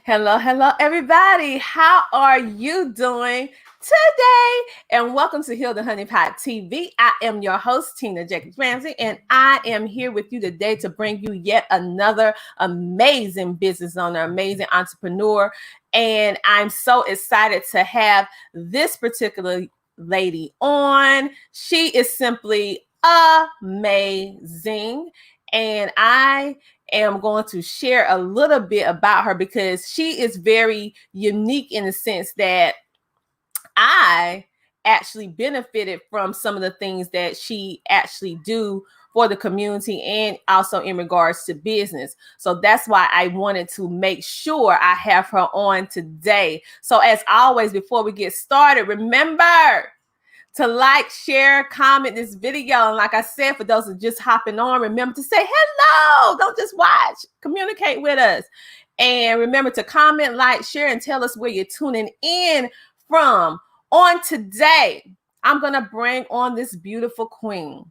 Hello, hello, everybody. How are you doing today? And welcome to Heal the Honeypot TV. I am your host, Tina Jacobs Ramsay, and I am here with you today to bring you yet another amazing business owner, amazing entrepreneur. And I'm so excited to have this particular lady on. She is simply amazing. And I am going to share a little bit about her because she is very unique in the sense that I actually benefited from some of the things that she actually do for the community and also in regards to business. So that's why I wanted to make sure I have her on today. So as always, before we get started, remember to like, share, comment this video. And like I said, for those who are just hopping on, remember to say hello. Don't just watch. Communicate with us. And remember to comment, like, share, and tell us where you're tuning in from. On today, I'm going to bring on this beautiful queen.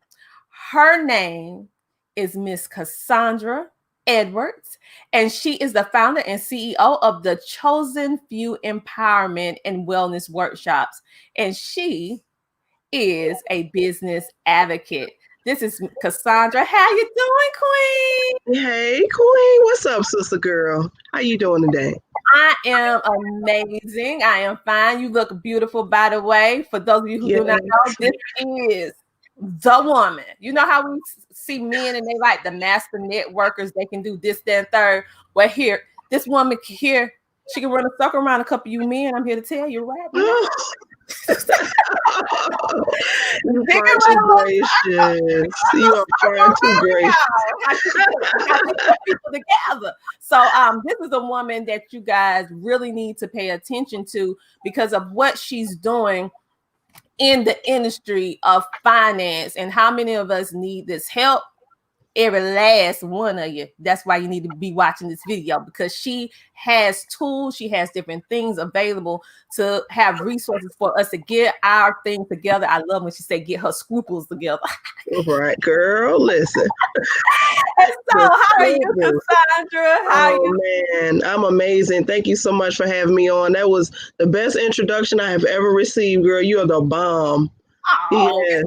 Her name is Miss Cassandra Edwards, and she is the founder and CEO of the Chosen Few Empowerment and Wellness Workshops. And she is a business advocate. This is Cassandra. How you doing, Queen? Hey, Queen. What's up, sister girl? How you doing today? I am amazing. I am fine. You look beautiful, by the way. For those of you who do not know, this is the woman. You know how we see men and they like the master networkers. They can do this, that, and third. Well, here, this woman here, she can run a circle around a couple of you men. I'm here to tell you, right? You're far too gracious. You are far too gracious. People together. So this is a woman that you guys really need to pay attention to because of what she's doing in the industry of finance and how many of us need this help. Every last one of you. That's why you need to be watching this video because she has tools, she has different things available to have resources for us to get our things together. I love when she said get her scruples together. All right, girl, listen. So how are you, Cassandra? How are you? Man, I'm amazing. Thank you so much for having me on. That was the best introduction I have ever received, girl. You are the bomb. Oh, yes.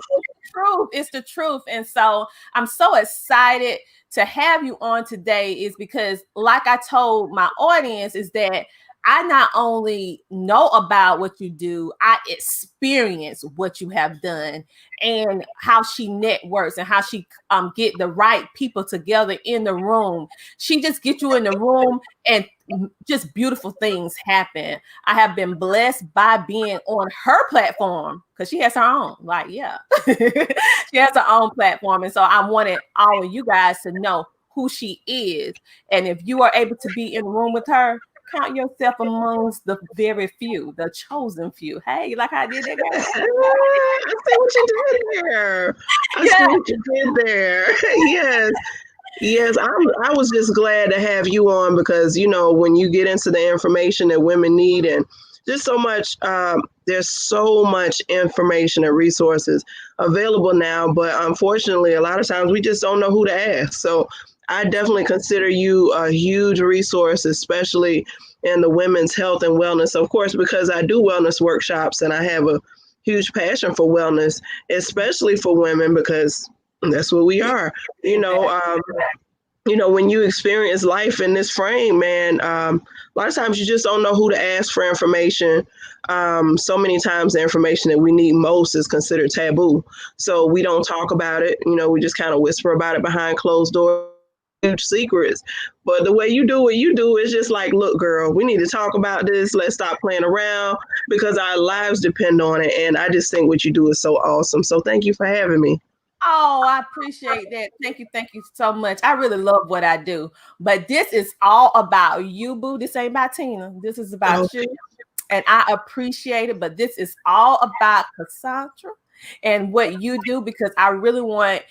It's the truth. And so I'm so excited to have you on today is because like I told my audience is that I not only know about what you do, I experience what you have done and how she networks and how she get the right people together in the room. She just get you in the room and just beautiful things happen. I have been blessed by being on her platform because she has her own. Like, yeah, she has her own platform. And so I wanted all of you guys to know who she is. And if you are able to be in the room with her, count yourself amongst the very few, the chosen few. Hey, you like how I did that, girl? I see what you did there. I see what you did there. Yes. Yes, I was just glad to have you on because, you know, when you get into the information that women need and just so much, there's so much information and resources available now. But unfortunately, a lot of times we just don't know who to ask. So I definitely consider you a huge resource, especially in the women's health and wellness. Of course, because I do wellness workshops and I have a huge passion for wellness, especially for women, because that's what we are. You know, when you experience life in this frame, man, a lot of times you just don't know who to ask for information. So many times the information that we need most is considered taboo. So we don't talk about it. You know, we just kind of whisper about it behind closed doors. Huge secrets, but the way you do what you do is just like, look, girl, we need to talk about this. Let's stop playing around because our lives depend on it. And I just think what you do is so awesome. So thank you for having me. Oh, I appreciate that. Thank you so much. I really love what I do. But this is all about you, boo. This ain't about Tina. This is about you. And I appreciate it. But this is all about Cassandra and what you do because I really want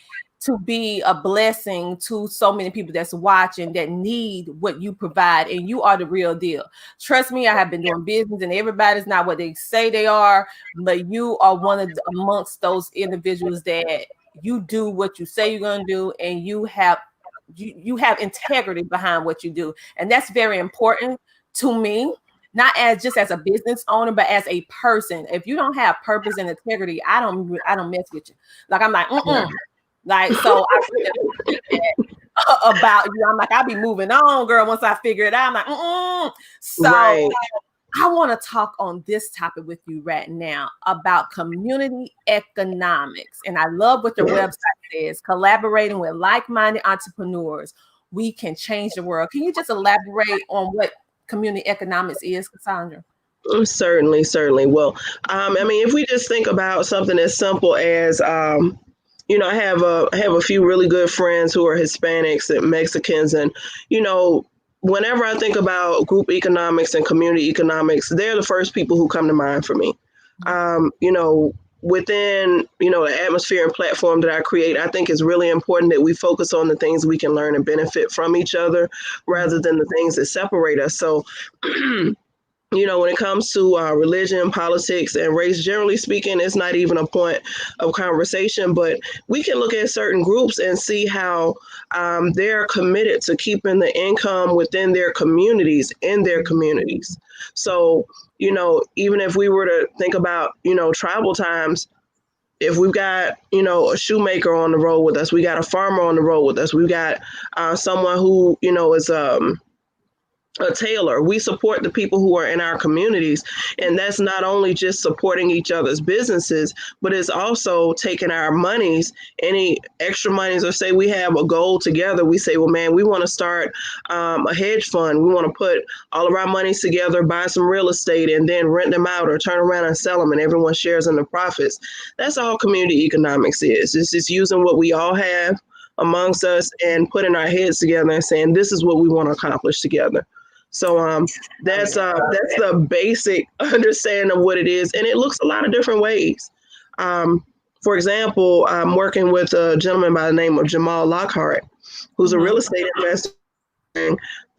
to be a blessing to so many people that's watching that need what you provide, and you are the real deal. Trust me, I have been doing business and everybody's not what they say they are, but you are one of amongst those individuals that you do what you say you're going to do, and you have integrity behind what you do. And that's very important to me, not as just as a business owner, but as a person. If you don't have purpose and integrity, I don't mess with you. Like, I'm like, like, so I really appreciate that about you. I'm like, I'll be moving on, girl. Once I figure it out, I'm like, So Right. I want to talk on this topic with you right now about community economics. And I love what your website says, collaborating with like-minded entrepreneurs. We can change the world. Can you just elaborate on what community economics is, Cassandra? Certainly. Well, I mean, if we just think about something as simple as, you know, I have a few really good friends who are Hispanics and Mexicans, and you know, whenever I think about group economics and community economics, they're the first people who come to mind for me. You know, within, you know, the atmosphere and platform that I create, I think it's really important that we focus on the things we can learn and benefit from each other rather than the things that separate us. So you know, when it comes to religion, politics, and race, generally speaking, it's not even a point of conversation. But we can look at certain groups and see how they're committed to keeping the income within their communities, in their communities. So, you know, even if we were to think about, you know, tribal times, if we've got, you know, a shoemaker on the road with us, we got a farmer on the road with us, we've got someone who, you know, is a tailor. We support the people who are in our communities, and that's not only just supporting each other's businesses, but it's also taking our monies, any extra monies, or say we have a goal together, we say, well, man, we want to start a hedge fund, we want to put all of our monies together, buy some real estate, and then rent them out or turn around and sell them, and everyone shares in the profits. That's all community economics is. It's just using what we all have amongst us and putting our heads together and saying, this is what we want to accomplish together. So that's the basic understanding of what it is, and it looks a lot of different ways. For example, I'm working with a gentleman by the name of Jamal Lockhart, who's a real estate investor,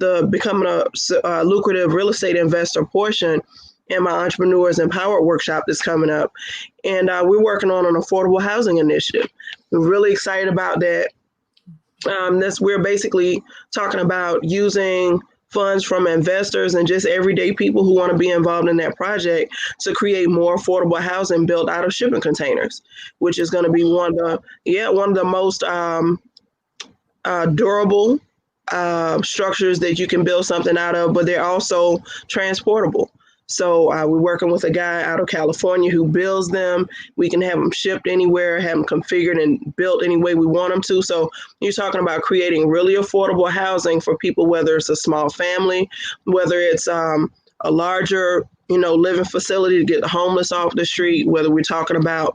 the becoming a lucrative real estate investor portion in my Entrepreneurs Empowered workshop that's coming up, and we're working on an affordable housing initiative. We're really excited about that. We're basically talking about using funds from investors and just everyday people who want to be involved in that project to create more affordable housing built out of shipping containers, which is going to be one of the most durable structures that you can build something out of, but they're also transportable. So we're working with a guy out of California who builds them. We can have them shipped anywhere, have them configured and built any way we want them to. So you're talking about creating really affordable housing for people, whether it's a small family, whether it's a larger, you know, living facility to get the homeless off the street, whether we're talking about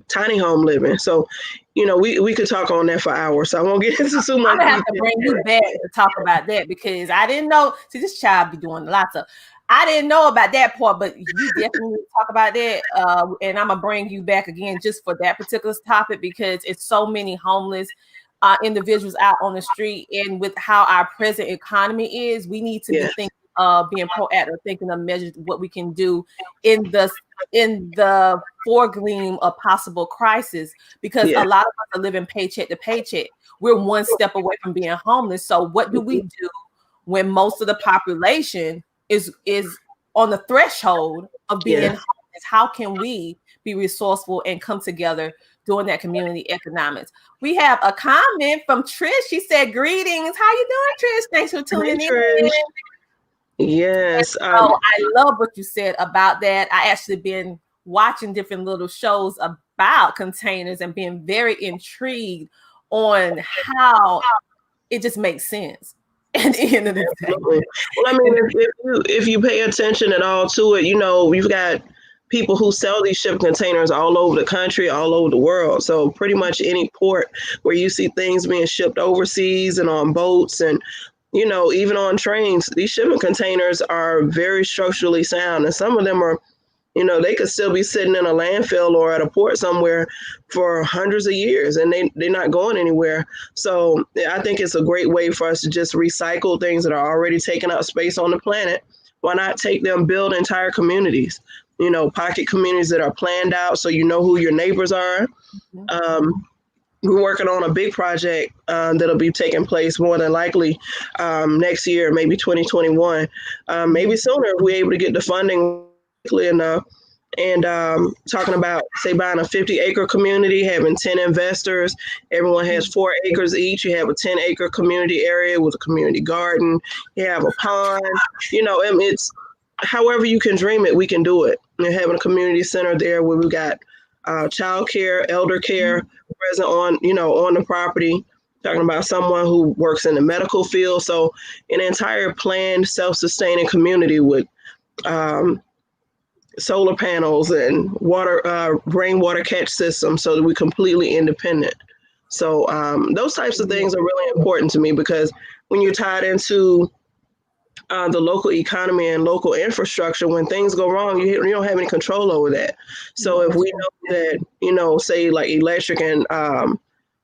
tiny home living. So, you know, we could talk on that for hours. So I won't get into too much. I'm gonna have to bring you back to talk about that because I didn't know. See, this child be doing lots of. I didn't know about that part, but you definitely talk about that. And I'm gonna bring you back again just for that particular topic because it's so many homeless individuals out on the street, and with how our present economy is, we need to be thinking being proactive, thinking of measures what we can do in the foregleam of possible crisis, because a lot of us are living paycheck to paycheck. We're one step away from being homeless. So what do we do when most of the population is on the threshold of being homeless? How can we be resourceful and come together doing that community economics? We have a comment from Trish. She said, greetings. How you doing, Trish? Thanks for tuning in. Yes. So I love what you said about that. I actually been watching different little shows about containers and being very intrigued on how it just makes sense at the end of the day. Well, I mean, if you pay attention at all to it, you know, you've got people who sell these shipping containers all over the country, all over the world. So pretty much any port where you see things being shipped overseas and on boats and, you know, even on trains, these shipping containers are very structurally sound. And some of them are, you know, they could still be sitting in a landfill or at a port somewhere for hundreds of years and they're not going anywhere. So I think it's a great way for us to just recycle things that are already taking up space on the planet. Why not take them, build entire communities, you know, pocket communities that are planned out so you know who your neighbors are. we're working on a big project that'll be taking place more than likely next year, maybe 2021, maybe sooner if we're able to get the funding quickly enough. And talking about, say, buying a 50-acre community, having 10 investors. Everyone has 4 acres each. You have a 10-acre community area with a community garden. You have a pond. It's however you can dream it, we can do it. And having a community center there where we got child care, elder care present on the property. Talking about someone who works in the medical field. So an entire planned, self-sustaining community with solar panels and rainwater catch systems, so that we're completely independent. So those types of things are really important to me, because when you're tied into the local economy and local infrastructure, when things go wrong, you don't have any control over that. So if we know that, say like electric and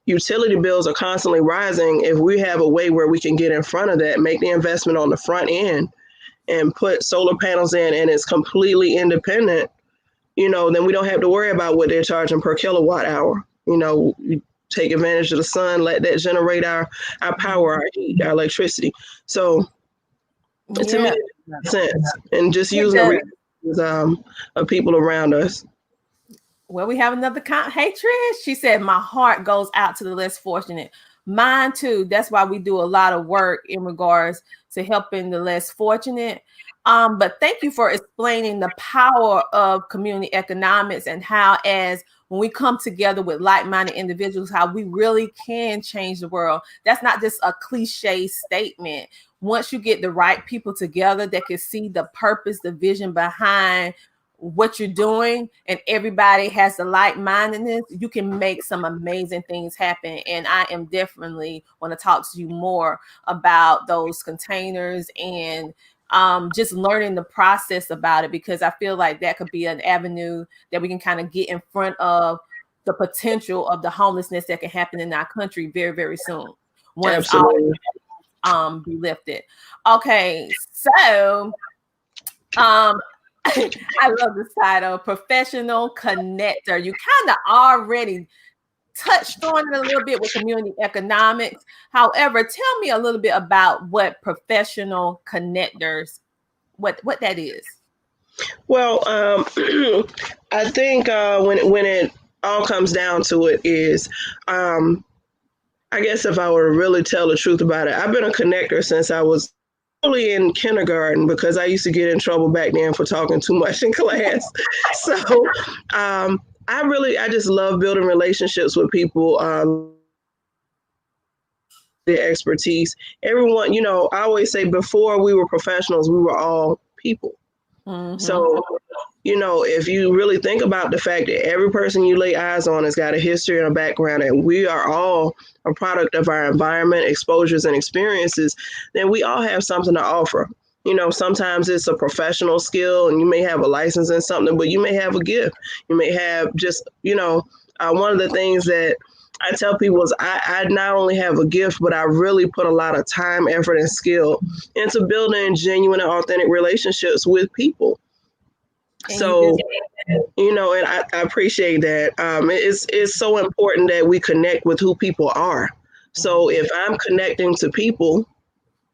utility bills are constantly rising, if we have a way where we can get in front of that, make the investment on the front end, and put solar panels in, and it's completely independent, then we don't have to worry about what they're charging per kilowatt hour. You take advantage of the sun, let that generate our power, our heat, our electricity. So to me, it makes sense. And just using the resources of people around us. Well, we have another Hey, Trish. She said, my heart goes out to the less fortunate. Mine too. That's why we do a lot of work in regards to helping the less fortunate. But thank you for explaining the power of community economics and how, as when we come together with like-minded individuals, how we really can change the world. That's not just a cliche statement. Once you get the right people together that can see the purpose, the vision behind what you're doing, and everybody has the like-mindedness, you can make some amazing things happen. And I am definitely want to talk to you more about those containers and just learning the process about it, because I feel like that could be an avenue that we can kind of get in front of the potential of the homelessness that can happen in our country very, very soon once all be lifted. Okay, so I love this title, professional connector. You kind of already touched on it a little bit with community economics. However, tell me a little bit about what professional connectors, what that is. Well, I think when it all comes down to it is, I guess if I were to really tell the truth about it, I've been a connector since I was only in kindergarten, because I used to get in trouble back then for talking too much in class. So I just love building relationships with people, their expertise. Everyone, I always say, before we were professionals, we were all people. Mm-hmm. So, if you really think about the fact that every person you lay eyes on has got a history and a background, and we are all a product of our environment, exposures, and experiences, then we all have something to offer. Sometimes it's a professional skill, and you may have a license in something, but you may have a gift. You may have just, one of the things that I tell people is I not only have a gift, but I really put a lot of time, effort, and skill into building genuine and authentic relationships with people. So, and I appreciate that. It's so important that we connect with who people are. So if I'm connecting to people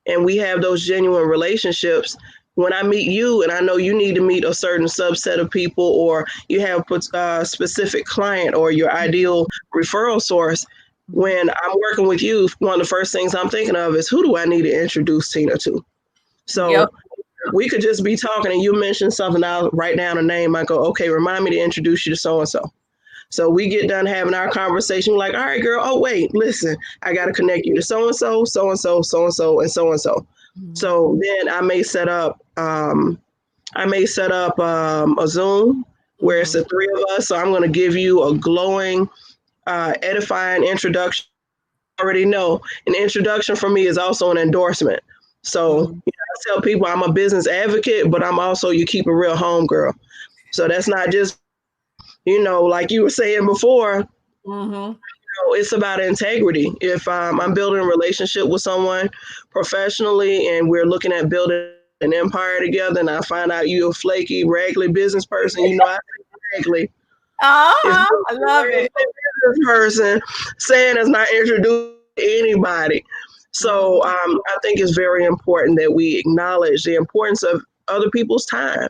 and we have those genuine relationships, when I meet you and I know you need to meet a certain subset of people, or you have a specific client or your ideal referral source, when I'm working with you, one of the first things I'm thinking of is, who do I need to introduce Tina to? So we could just be talking and you mention something, I'll write down a name. I go, okay, remind me to introduce you to so-and-so. So we get done having our conversation. We're like, all right, girl, oh, wait, listen, I got to connect you to so-and-so, so-and-so, so-and-so, and so-and-so. Mm-hmm. So then I may set up a Zoom where it's the three of us. So I'm going to give you a glowing, edifying introduction. I already know an introduction for me is also an endorsement. So I tell people I'm a business advocate, but I'm also you keep a real home girl. So that's not just, like you were saying before, it's about integrity. If I'm building a relationship with someone professionally and we're looking at building an empire together, and I find out you're a flaky, raggedy business person, I say raggedy, If you're I love a it. business person, saying it's not introduced to anybody. So Mhm. I think it's very important that we acknowledge the importance of other people's time.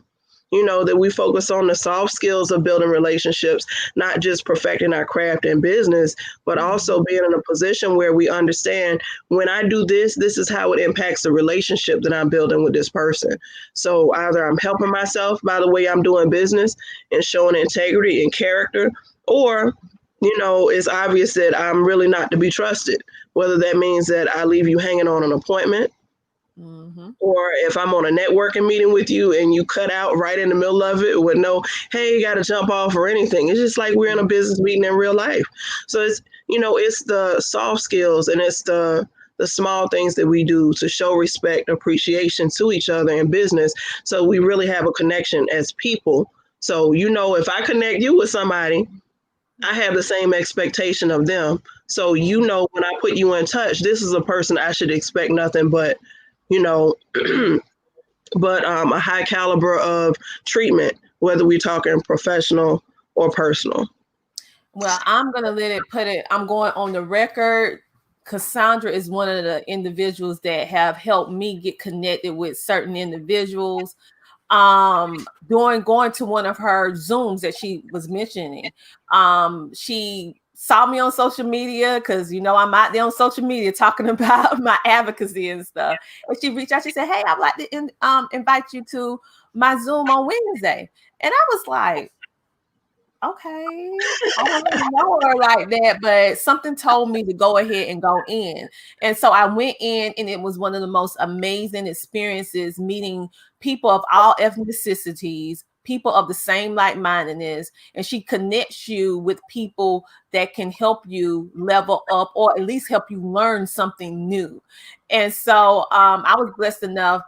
You know, that we focus on the soft skills of building relationships, not just perfecting our craft and business, but also being in a position where we understand when I do this, this is how it impacts the relationship that I'm building with this person. So either I'm helping myself by the way I'm doing business and showing integrity and character, or it's obvious that I'm really not to be trusted. Whether that means that I leave you hanging on an appointment, Mhm. or if I'm on a networking meeting with you and you cut out right in the middle of it with no, hey, you got to jump off or anything. It's just like we're in a business meeting in real life. So it's the soft skills and it's the small things that we do to show respect, appreciation to each other in business. So we really have a connection as people. So, if I connect you with somebody, I have the same expectation of them. So, when I put you in touch, this is a person I should expect nothing but, you know, a high caliber of treatment, whether we're talking professional or personal. Well, I'm gonna let it put it. I'm going on the record. Cassandra is one of the individuals that have helped me get connected with certain individuals. During going to one of her Zooms that she was mentioning, she saw me on social media because I'm out there on social media talking about my advocacy and stuff. And she reached out. She said, "Hey, I'd like to invite you to my Zoom on Wednesday." And I was like, okay, I don't really know her like that, but something told me to go ahead and go in. And so I went in, and it was one of the most amazing experiences meeting people of all ethnicities, people of the same like-mindedness. And she connects you with people that can help you level up or at least help you learn something new. And so I was blessed enough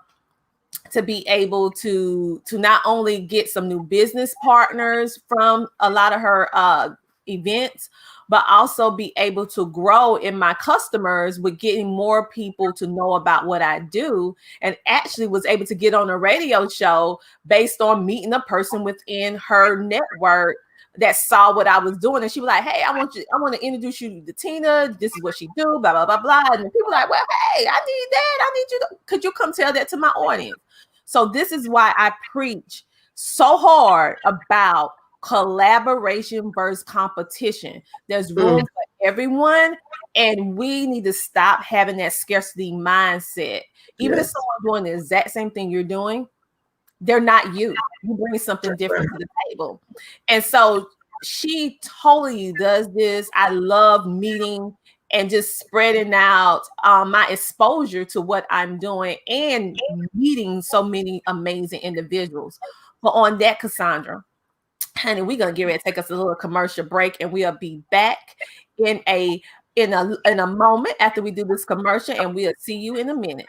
to be able to not only get some new business partners from a lot of her events, but also be able to grow in my customers with getting more people to know about what I do, and actually was able to get on a radio show based on meeting a person within her network that saw what I was doing. And she was like, "Hey, I want to introduce you to Tina. This is what she do, blah, blah, blah, blah." And people were like, "Well, hey, I need that. I need you to, could you come tell that to my audience?" So this is why I preach so hard about collaboration versus competition. There's room Mm, for everyone, and we need to stop having that scarcity mindset. Even if yes, someone's doing the exact same thing you're doing, they're not you. You bring something different to the table. And so she totally does this. I love meeting and just spreading out my exposure to what I'm doing and meeting so many amazing individuals. But on that, Cassandra, honey, we're gonna get ready to take us a little commercial break, and we'll be back in a moment after we do this commercial, and we'll see you in a minute.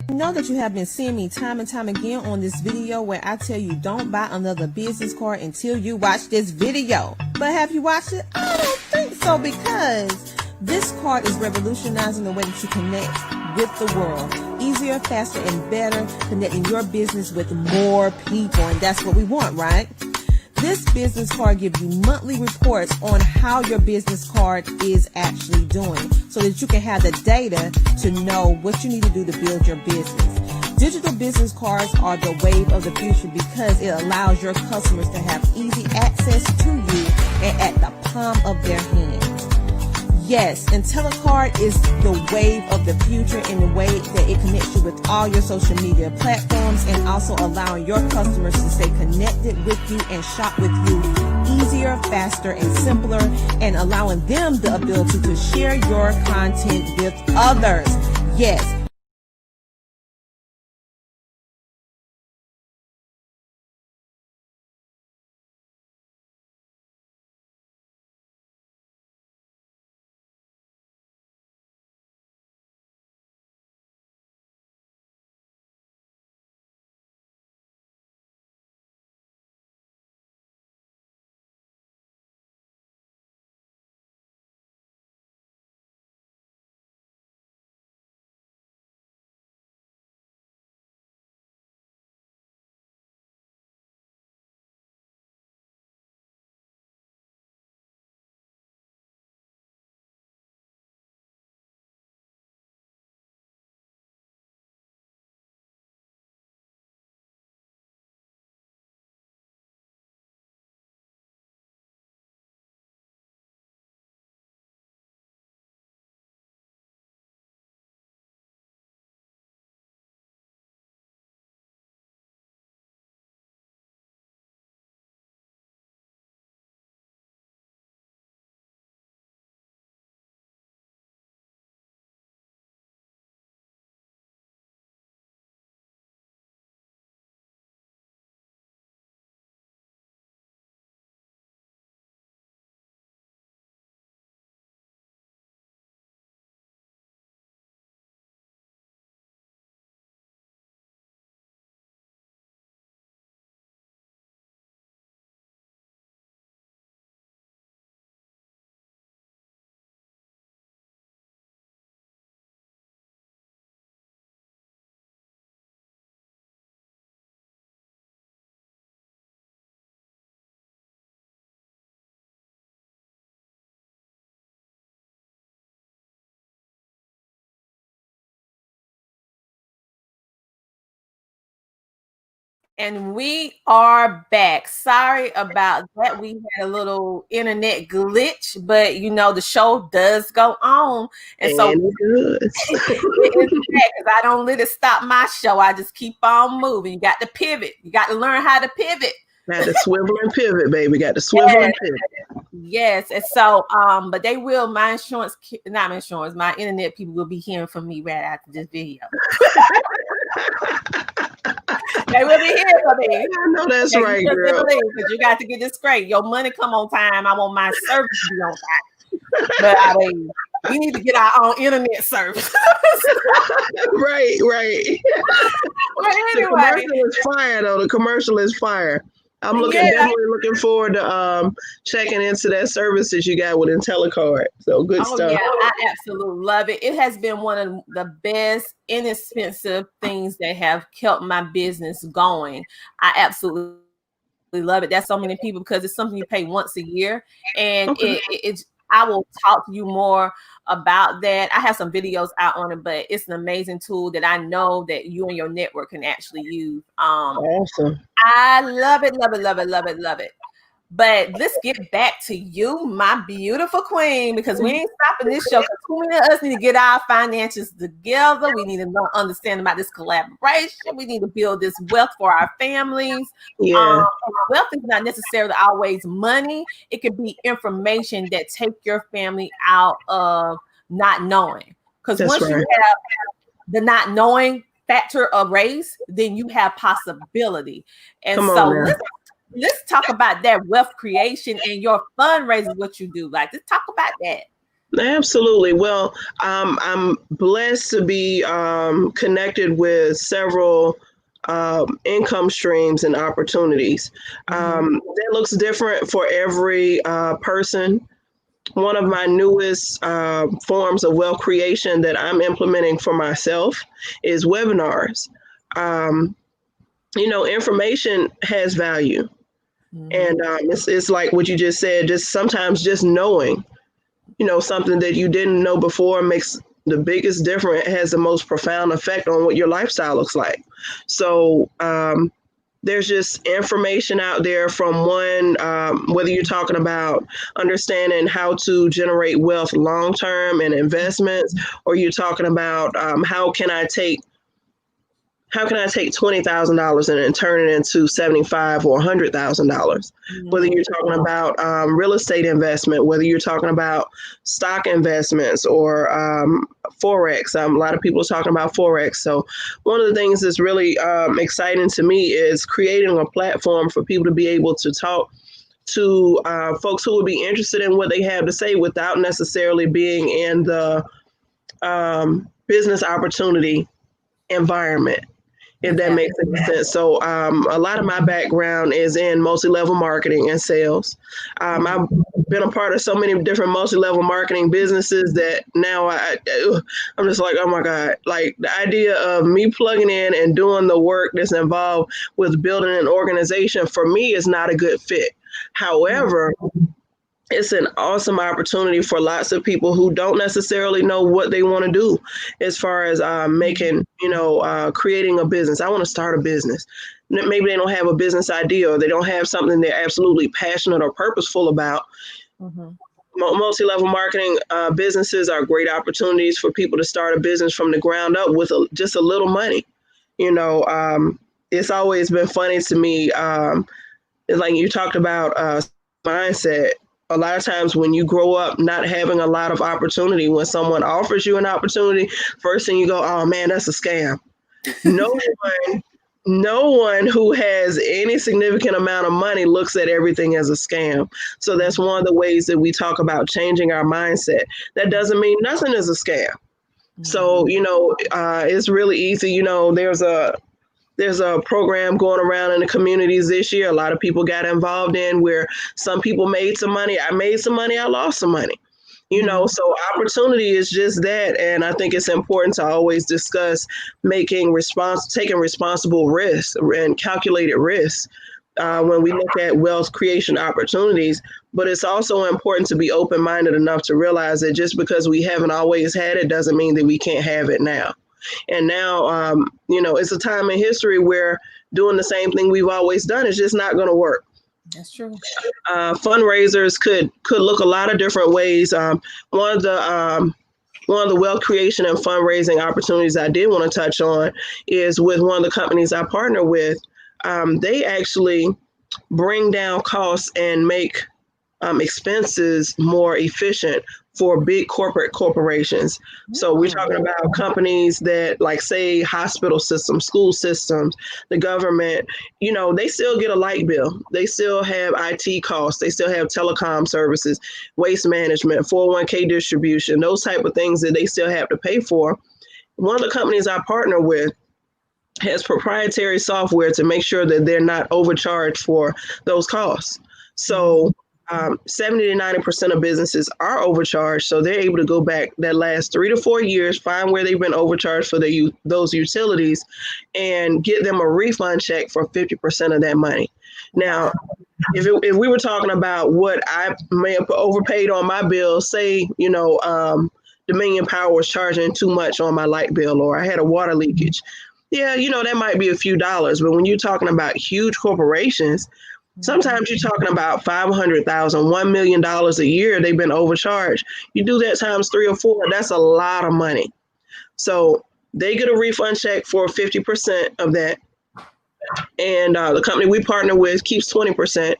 I know that you have been seeing me time and time again on this video where I tell you don't buy another business card until you watch this video. But have you watched it? I don't think so, because this card is revolutionizing the way that you connect with the world. Easier, faster, and better, connecting your business with more people. And that's what we want, right? This business card gives you monthly reports on how your business card is actually doing, so that you can have the data to know what you need to do to build your business. Digital business cards are the wave of the future because it allows your customers to have easy access to you and at the palm of their hand. Yes, IntelliCard is the wave of the future in the way that it connects you with all your social media platforms, and also allowing your customers to stay connected with you and shop with you easier, faster, and simpler, and allowing them the ability to share your content with others. Yes, And we are back. Sorry about that. We had a little internet glitch, but the show does go on. And so it does. it is bad because I don't let it stop my show. I just keep on moving. You got to pivot. You got to learn how to pivot. Got to swivel and pivot, baby. Got to swivel and pivot. Yes. And so, but they will, my internet people will be hearing from me right after this video. They will be here for me. I know that's right, girl. Because you got to get this straight. Your money come on time. I want my service to be on time. But I mean, we need to get our own internet service. Right. But anyway, the commercial is fire, though. The commercial is fire. I'm definitely looking forward to checking into that service that you got with IntelliCard. So good stuff. Yeah, I absolutely love it. It has been one of the best, inexpensive things that have kept my business going. I absolutely love it. That's so many people because it's something you pay once a year, and it's. I will talk to you more about that. I have some videos out on it, but it's an amazing tool that I know that you and your network can actually use. Awesome. I love it. But let's get back to you, my beautiful queen, because we ain't stopping this show. Too many of us need to get our finances together. We need to understand about this collaboration. We need to build this wealth for our families. Yeah. Wealth is not necessarily always money. It can be information that take your family out of not knowing. Because once you have the not knowing factor of race, then you have possibility. And let's talk about that wealth creation and your fundraising, what you do. Like, let's talk about that. Absolutely. Well, I'm blessed to be connected with several income streams and opportunities. That looks different for every person. One of my newest forms of wealth creation that I'm implementing for myself is webinars. Information has value. And it's like what you just said, just sometimes just knowing, something that you didn't know before makes the biggest difference, has the most profound effect on what your lifestyle looks like. So there's just information out there from one, whether you're talking about understanding how to generate wealth long-term and investments, or you're talking about how can I take $20,000 and turn it into $75,000 or $100,000? Whether you're talking about real estate investment, whether you're talking about stock investments or Forex. A lot of people are talking about Forex. So one of the things that's really exciting to me is creating a platform for people to be able to talk to folks who would be interested in what they have to say without necessarily being in the business opportunity environment, if that makes any sense. So a lot of my background is in multi-level marketing and sales. I've been a part of so many different multi-level marketing businesses that now I'm just like, oh my God, like the idea of me plugging in and doing the work that's involved with building an organization for me is not a good fit. However, it's an awesome opportunity for lots of people who don't necessarily know what they want to do as far as creating a business. I want to start a business. Maybe they don't have a business idea, or they don't have something they're absolutely passionate or purposeful about. Multi-level marketing businesses are great opportunities for people to start a business from the ground up with just a little money. It's always been funny to me. Like you talked about mindset. A lot of times when you grow up not having a lot of opportunity, when someone offers you an opportunity, first thing you go, oh man, that's a scam. No one who has any significant amount of money looks at everything as a scam. So that's one of the ways that we talk about changing our mindset. That doesn't mean nothing is a scam. So, it's really easy. There's a program going around in the communities this year. A lot of people got involved in where some people made some money. I made some money. I lost some money. So opportunity is just that. And I think it's important to always discuss taking responsible risks and calculated risks when we look at wealth creation opportunities. But it's also important to be open-minded enough to realize that just because we haven't always had it doesn't mean that we can't have it now. And now, it's a time in history where doing the same thing we've always done is just not going to work. That's true. Fundraisers could look a lot of different ways. One of the wealth creation and fundraising opportunities I did want to touch on is with one of the companies I partner with. They actually bring down costs and make expenses more efficient for big corporations. So we're talking about companies that, like, say, hospital systems, school systems, the government, they still get a light bill. They still have IT costs. They still have telecom services, waste management, 401k distribution, those type of things that they still have to pay for. One of the companies I partner with has proprietary software to make sure that they're not overcharged for those costs. So 70 to 90% of businesses are overcharged. So they're able to go back that last 3 to 4 years, find where they've been overcharged for those utilities, and get them a refund check for 50% of that money. Now, if we were talking about what I may have overpaid on my bill, say, Dominion Power was charging too much on my light bill, or I had a water leakage. Yeah, that might be a few dollars, but when you're talking about huge corporations, sometimes you're talking about $500,000, $1 million a year they've been overcharged. You do that times 3 or 4, that's a lot of money. So they get a refund check for 50% of that. And the company we partner with keeps 20%.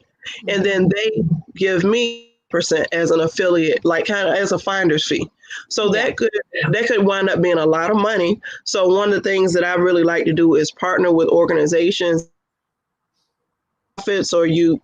And then they give me percent as an affiliate, like kind of as a finder's fee. So that could wind up being a lot of money. So one of the things that I really like to do is partner with organizations, or you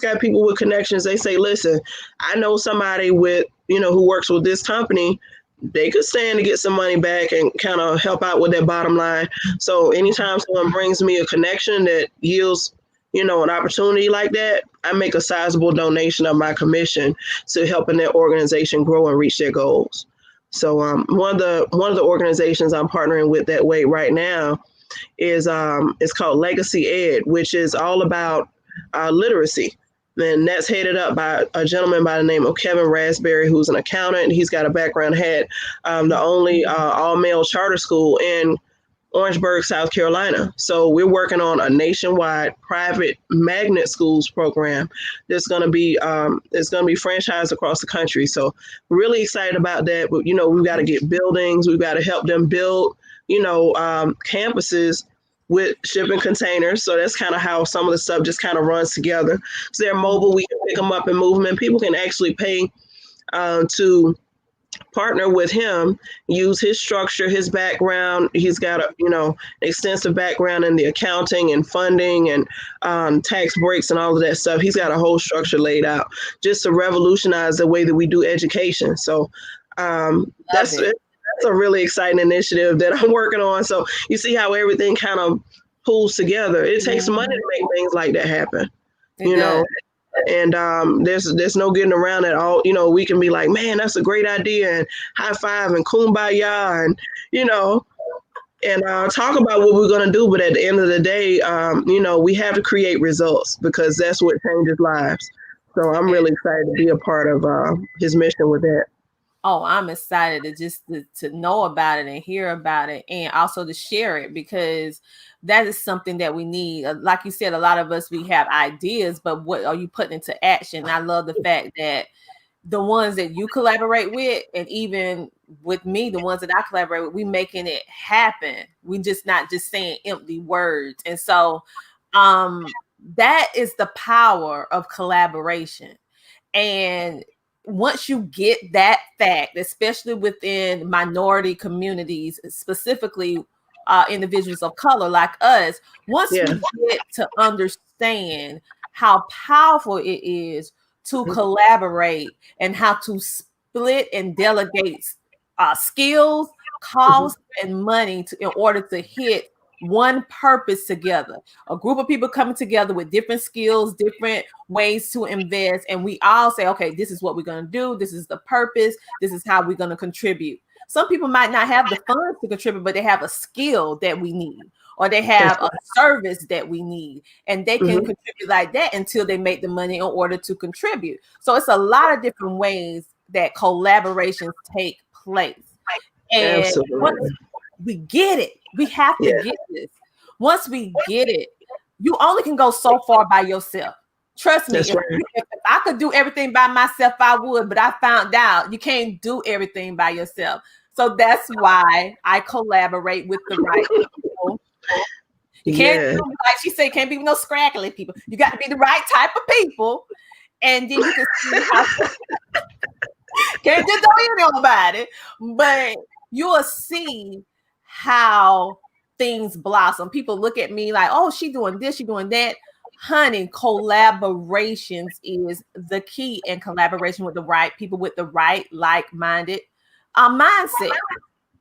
got people with connections. They say, listen, I know somebody with who works with this company. They could stand to get some money back and kind of help out with their bottom line. So anytime someone brings me a connection that yields an opportunity like that, I make a sizable donation of my commission to helping their organization grow and reach their goals. So one of the organizations I'm partnering with that way right now is it's called Legacy Ed, which is all about literacy. And that's headed up by a gentleman by the name of Kevin Raspberry, who's an accountant. He's got a background, had the only all-male charter school in Orangeburg, South Carolina. So we're working on a nationwide private magnet schools program that's going to be franchised across the country. So really excited about that. But we've got to get buildings. We've got to help them build campuses with shipping containers. So that's kind of how some of the stuff just kind of runs together. So they're mobile. We can pick them up and move them, and people can actually pay to partner with him, use his structure, his background. He's got a extensive background in the accounting and funding and tax breaks and all of that stuff. He's got a whole structure laid out just to revolutionize the way that we do education. So that's a really exciting initiative that I'm working on. So you see how everything kind of pulls together. It takes money to make things like that happen. And there's no getting around it all. We can be like, man, that's a great idea, and high five and kumbaya, and talk about what we're going to do. But at the end of the day, we have to create results, because that's what changes lives. So I'm really excited to be a part of his mission with that. Oh, I'm excited to know about it and hear about it, and also to share it, because that is something that we need. Like you said, a lot of us, we have ideas, but what are you putting into action? I love the fact that the ones that you collaborate with, and even with me, the ones that I collaborate with, we making it happen. We just not just saying empty words. And so that is the power of collaboration. And once you get that fact, especially within minority communities, specifically individuals of color like us, once we get to understand how powerful it is to collaborate and how to split and delegate skills, costs, and money in order to hit one purpose together. A group of people coming together with different skills, different ways to invest, and we all say, okay, this is what we're going to do. This is the purpose. This is how we're going to contribute. Some people might not have the funds to contribute, but they have a skill that we need, or they have a service that we need, and they can contribute like that until they make the money in order to contribute. So it's a lot of different ways that collaborations take place. And we get it. We have to Yeah. get this. Once we get it, you only can go so far by yourself. Trust me, That's right. if I could do everything by myself, I would, but I found out you can't do everything by yourself. So that's why I collaborate with the right people. You can't Yeah. do, like she said, can't be no scraggly people. You got to be the right type of people. And then you can see how can't just throw in nobody, but you will see how things blossom. People look at me like, oh, she doing this, she doing that. Honey, collaborations is the key, and collaboration with the right people, with the right like-minded mindset.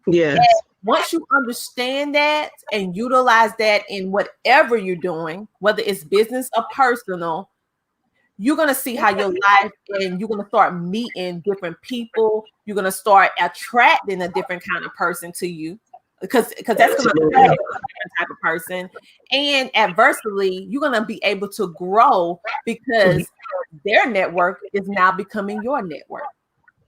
Yes. And once you understand that and utilize that in whatever you're doing, whether it's business or personal, you're going to see how your life, and you're going to start meeting different people. You're going to start attracting a different kind of person to you, because that's going to attract a different type of person. And adversely, you're going to be able to grow because their network is now becoming your network.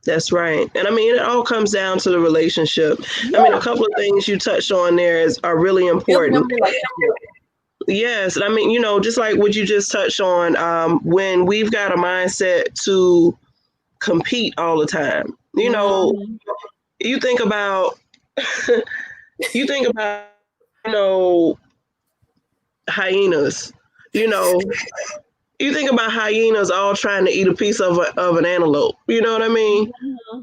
That's right. And I mean, it all comes down to the relationship. Yeah. I mean, a couple of things you touched on there are really important. Yes. I mean, just like what you just touched on, when we've got a mindset to compete all the time, you think about, hyenas, you think about hyenas all trying to eat a piece of an antelope. You know what I mean? Mm-hmm.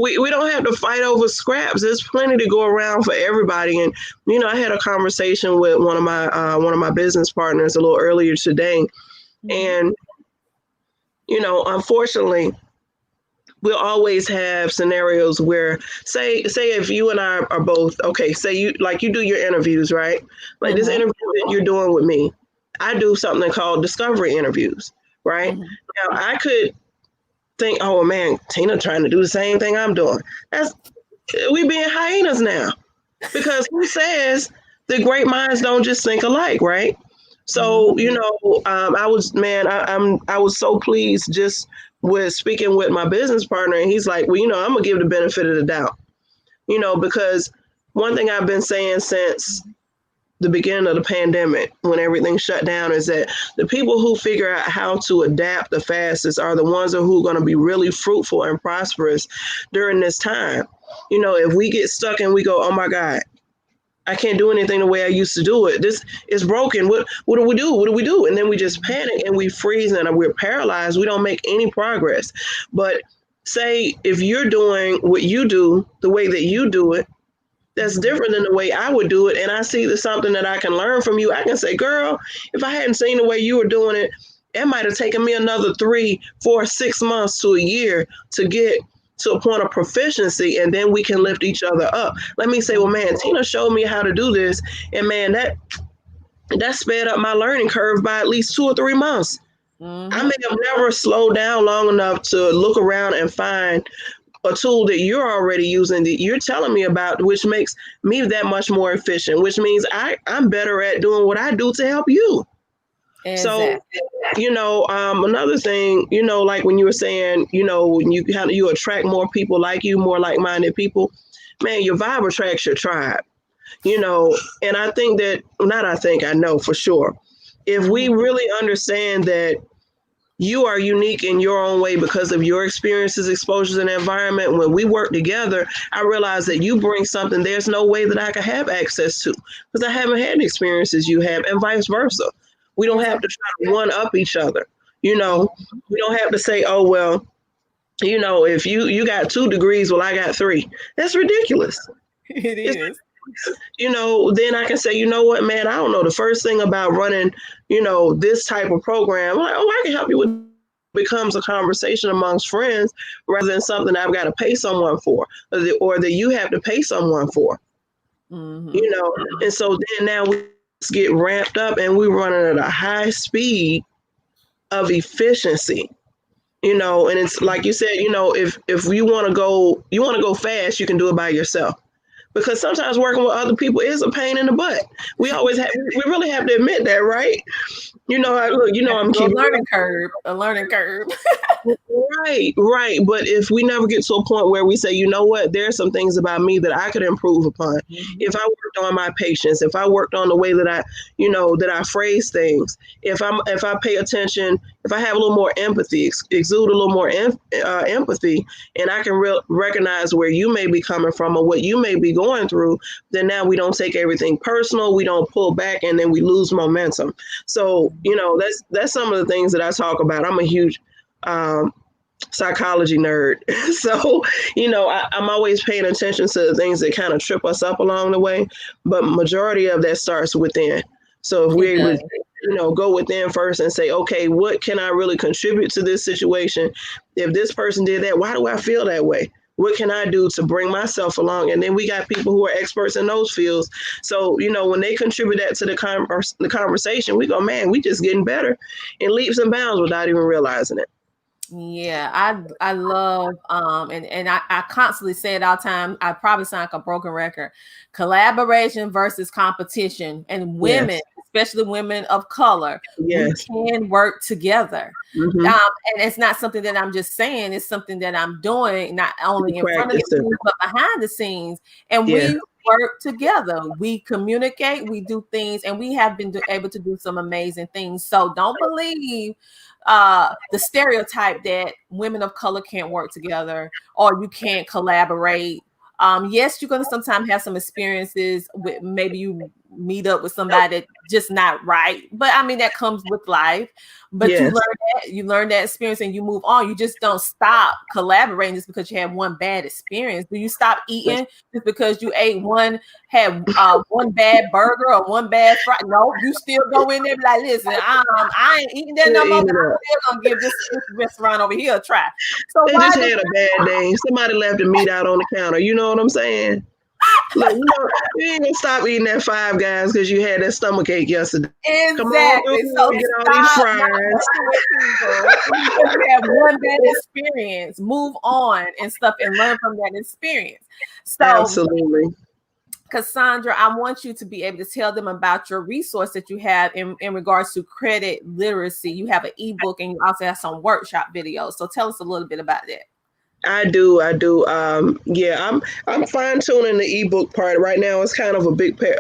We don't have to fight over scraps. There's plenty to go around for everybody. And I had a conversation with one of my business partners a little earlier today, and unfortunately, we'll always have scenarios where, say if you and I are both say you do your interviews, right? Like this interview that you're doing with me, I do something called discovery interviews, right? Now I could think, oh man, Tina trying to do the same thing I'm doing. We being hyenas now, because who says the great minds don't just think alike, right? So I was so pleased just with speaking with my business partner, and he's like, well, I'm gonna give the benefit of the doubt, because one thing I've been saying since the beginning of the pandemic, when everything shut down, is that the people who figure out how to adapt the fastest are the ones who are going to be really fruitful and prosperous during this time. If we get stuck and we go, oh my God, I can't do anything the way I used to do it. This is broken. What do we do? What do we do? And then we just panic and we freeze and we're paralyzed. We don't make any progress. But say if you're doing what you do the way that you do it, that's different than the way I would do it. And I see there's something that I can learn from you. I can say, girl, if I hadn't seen the way you were doing it, it might have taken me another 3, 4, 6 months to a year to get to a point of proficiency. And then we can lift each other up. Let me say, well, man, Tina showed me how to do this. And man, that sped up my learning curve by at least 2 or 3 months. Mm-hmm. I may have never slowed down long enough to look around and find a tool that you're already using, that you're telling me about, which makes me that much more efficient, which means I'm better at doing what I do to help you. Exactly. So, another thing, like when you were saying, when you attract more people like you, more like-minded people, man, your vibe attracts your tribe, and I know for sure, if we really understand that you are unique in your own way because of your experiences, exposures, and environment. When we work together, I realize that you bring something there's no way that I can have access to because I haven't had the experiences you have, and vice versa. We don't have to try to one-up each other. We don't have to say, oh, well, if you got 2 degrees, well, I got 3. That's ridiculous. It is. Then I can say, you know what, man, I don't know the first thing about running, this type of program. I'm like, oh, I can help you with it. Becomes a conversation amongst friends rather than something I've got to pay someone for or that you have to pay someone for, and so then now we get ramped up and we're running at a high speed of efficiency. And it's like you said, if you want to go fast, you can do it by yourself. Because sometimes working with other people is a pain in the butt. We really have to admit that, right? I'm a keeping learning curve. Right. But if we never get to a point where we say, you know what, there are some things about me that I could improve upon. Mm-hmm. If I worked on my patience, if I worked on the way that I phrase things, if I pay attention, if I have a little more empathy, exude a little more empathy, and I can recognize where you may be coming from or what you may be going through, then now we don't take everything personal, we don't pull back, and then we lose momentum. So, that's some of the things that I talk about. I'm a huge psychology nerd. So, I'm always paying attention to the things that kind of trip us up along the way, but majority of that starts within. So if we're able to, go within first and say, okay, what can I really contribute to this situation? If this person did that, why do I feel that way? What can I do to bring myself along? And then we got people who are experts in those fields. So, when they contribute that to the conversation, we go, man, we just getting better in leaps and bounds without even realizing it. Yeah, I love and I constantly say it all the time. I probably sound like a broken record. Collaboration versus competition, and women, especially women of color, we can work together. Mm-hmm. And it's not something that I'm just saying, it's something that I'm doing, not only in front of the scenes, but behind the scenes. And we work together, we communicate, we do things, and we have been able to do some amazing things. So don't believe the stereotype that women of color can't work together or you can't collaborate. Yes, you're going to sometimes have some experiences with, maybe you meet up with somebody that's just not right, but I mean, that comes with life. But you learn that experience and you move on. You just don't stop collaborating just because you had one bad experience. Do you stop eating just because you had one bad burger or one bad fry? No, you still go in there and be like, listen, I ain't eating that no more, but I'm still gonna give this restaurant over here a try. So they just had a bad day. Somebody left the meat out on the counter. You know what I'm saying? Look, you ain't gonna stop eating that Five Guys because you had that stomach ache yesterday. Exactly. So get all these fries. You have one bad experience, move on and stuff, and learn from that experience. So absolutely. Cassandra, I want you to be able to tell them about your resource that you have in regards to credit literacy. You have an ebook and you also have some workshop videos. So tell us a little bit about that. I do. I'm fine tuning the ebook part right now. It's kind of a big, kind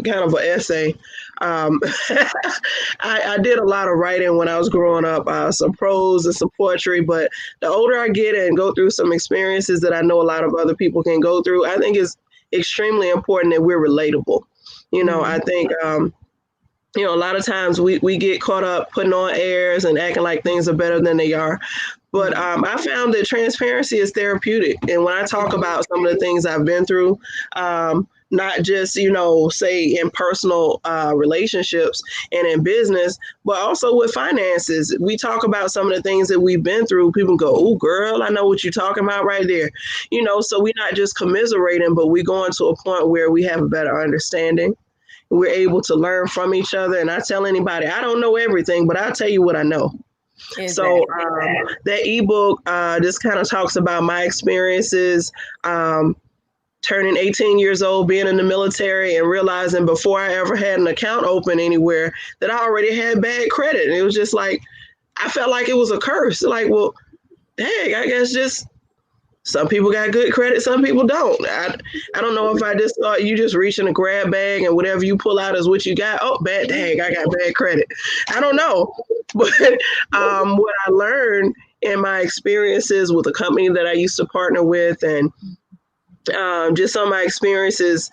of an essay. I did a lot of writing when I was growing up, some prose and some poetry. But the older I get and go through some experiences that I know a lot of other people can go through, I think it's extremely important that we're relatable. I think. A lot of times we get caught up putting on airs and acting like things are better than they are. But I found that transparency is therapeutic. And when I talk about some of the things I've been through, not just, say in personal relationships and in business, but also with finances, we talk about some of the things that we've been through. People go, oh, girl, I know what you're talking about right there. So we're not just commiserating, but we're going to a point where we have a better understanding. We're able to learn from each other. And I tell anybody, I don't know everything, but I'll tell you what I know. Exactly. So that ebook just kind of talks about my experiences, turning 18 years old, being in the military, and realizing before I ever had an account open anywhere that I already had bad credit. And it was just like, I felt like it was a curse. Like, well, dang, I guess just some people got good credit, some people don't. I don't know if I just thought you just reach in a grab bag and whatever you pull out is what you got. Oh, bad, dang, I got bad credit. I don't know. But what I learned in my experiences with a company that I used to partner with, and just some of my experiences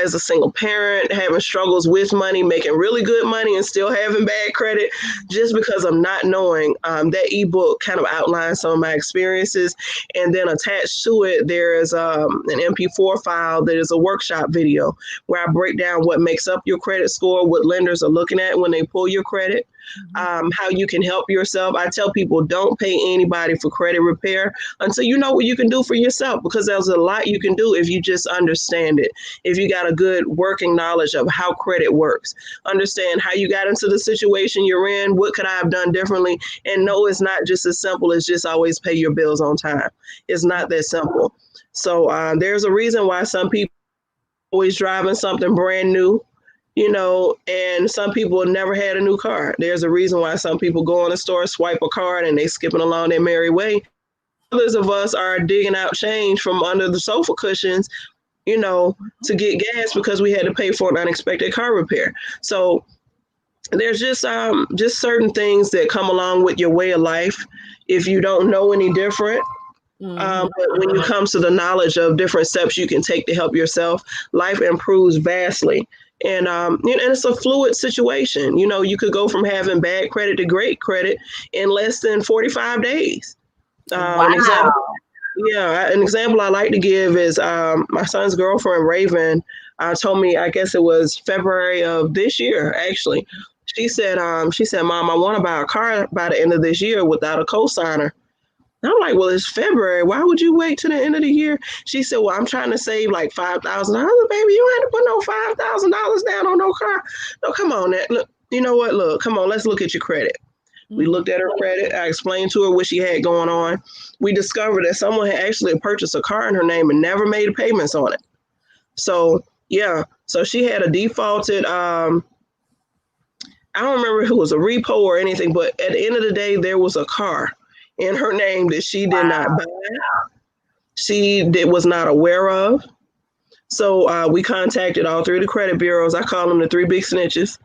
as a single parent, having struggles with money, making really good money and still having bad credit, just because of not knowing. That ebook kind of outlines some of my experiences, and then attached to it there is an MP4 file that is a workshop video where I break down what makes up your credit score, what lenders are looking at when they pull your credit, how you can help yourself. I tell people, don't pay anybody for credit repair until you know what you can do for yourself, because there's a lot you can do if you just understand it. If you got a good working knowledge of how credit works, understand how you got into the situation you're in, what could I have done differently? And no, it's not just as simple as just always pay your bills on time. It's not that simple. So there's a reason why some people are always driving something brand new. and some people never had a new car. There's a reason why some people go in the store, swipe a card, and they skipping along their merry way. Others of us are digging out change from under the sofa cushions, to get gas because we had to pay for an unexpected car repair. So there's just certain things that come along with your way of life if you don't know any different. But when you come to the knowledge of different steps you can take to help yourself, life improves vastly. And it's a fluid situation. You could go from having bad credit to great credit in less than 45 days. Wow. An example I like to give is my son's girlfriend, Raven, told me, I guess it was February of this year, actually. She said, Mom, I want to buy a car by the end of this year without a co-signer. I'm like, well, it's February. Why would you wait to the end of the year? She said, well, I'm trying to save like $5,000. Baby, you ain't to put no $5,000 down on no car. No, come on. Look, you know what? Look, come on. Let's look at your credit. We looked at her credit. I explained to her what she had going on. We discovered that someone had actually purchased a car in her name and never made payments on it. So, so she had a defaulted, I don't remember if it was a repo or anything, but at the end of the day, there was a car in her name that she did not buy. She was not aware of. So we contacted all three of the credit bureaus. I call them the three big snitches.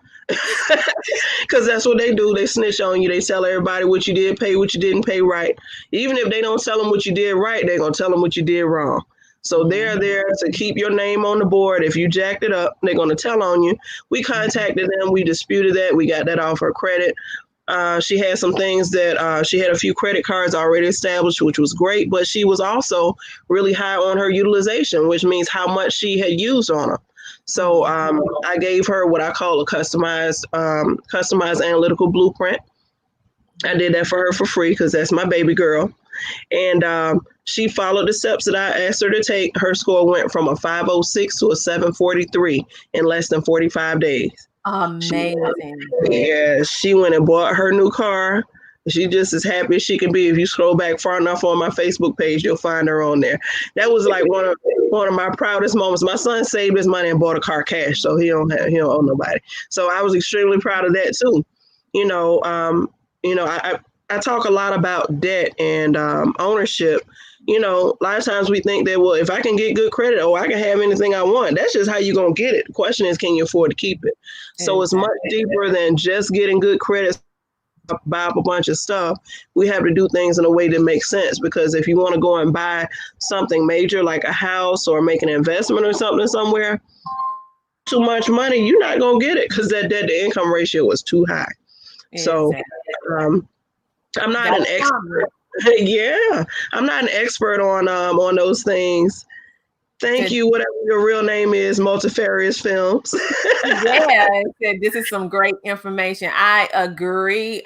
Because that's what they do. They snitch on you. They tell everybody what you did pay, what you didn't pay right. Even if they don't tell them what you did right, they're going to tell them what you did wrong. So they're there to keep your name on the board. If you jacked it up, they're going to tell on you. We contacted them. We disputed that. We got that off her credit. She had some things that she had a few credit cards already established, which was great, but she was also really high on her utilization, which means how much she had used on them. So I gave her what I call a customized analytical blueprint. I did that for her for free because that's my baby girl. And she followed the steps that I asked her to take. Her score went from a 506 to a 743 in less than 45 days. Amazing. She went and bought her new car. She just as happy as she can be. If you scroll back far enough on my Facebook page, you'll find her on there. That was like one of my proudest moments. My son saved his money and bought a car cash, so he don't owe nobody. So I was extremely proud of that too. I talk a lot about debt and ownership. A lot of times we think that, well, if I can get good credit, I can have anything I want. That's just how you're going to get it. The question is, can you afford to keep it? So it's much deeper than just getting good credit, buy up a bunch of stuff. We have to do things in a way that makes sense, because if you want to go and buy something major like a house or make an investment or something somewhere, too much money, you're not going to get it because that debt to income ratio is too high. So I'm not an expert. I'm not an expert on those things. Thank you, whatever your real name is, Multifarious Films. This is some great information. I agree.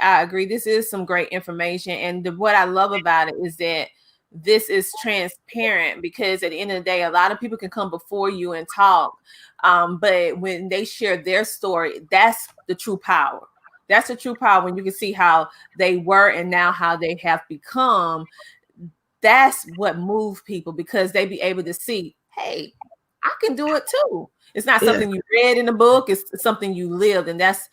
This is some great information. And what I love about it is that this is transparent, because at the end of the day, a lot of people can come before you and talk. But when they share their story, that's the true power. That's the true power, when you can see how they were and now how they have become. That's what moves people, because they be able to see, hey, I can do it too. It's not something you read in a book. It's something you lived. And that's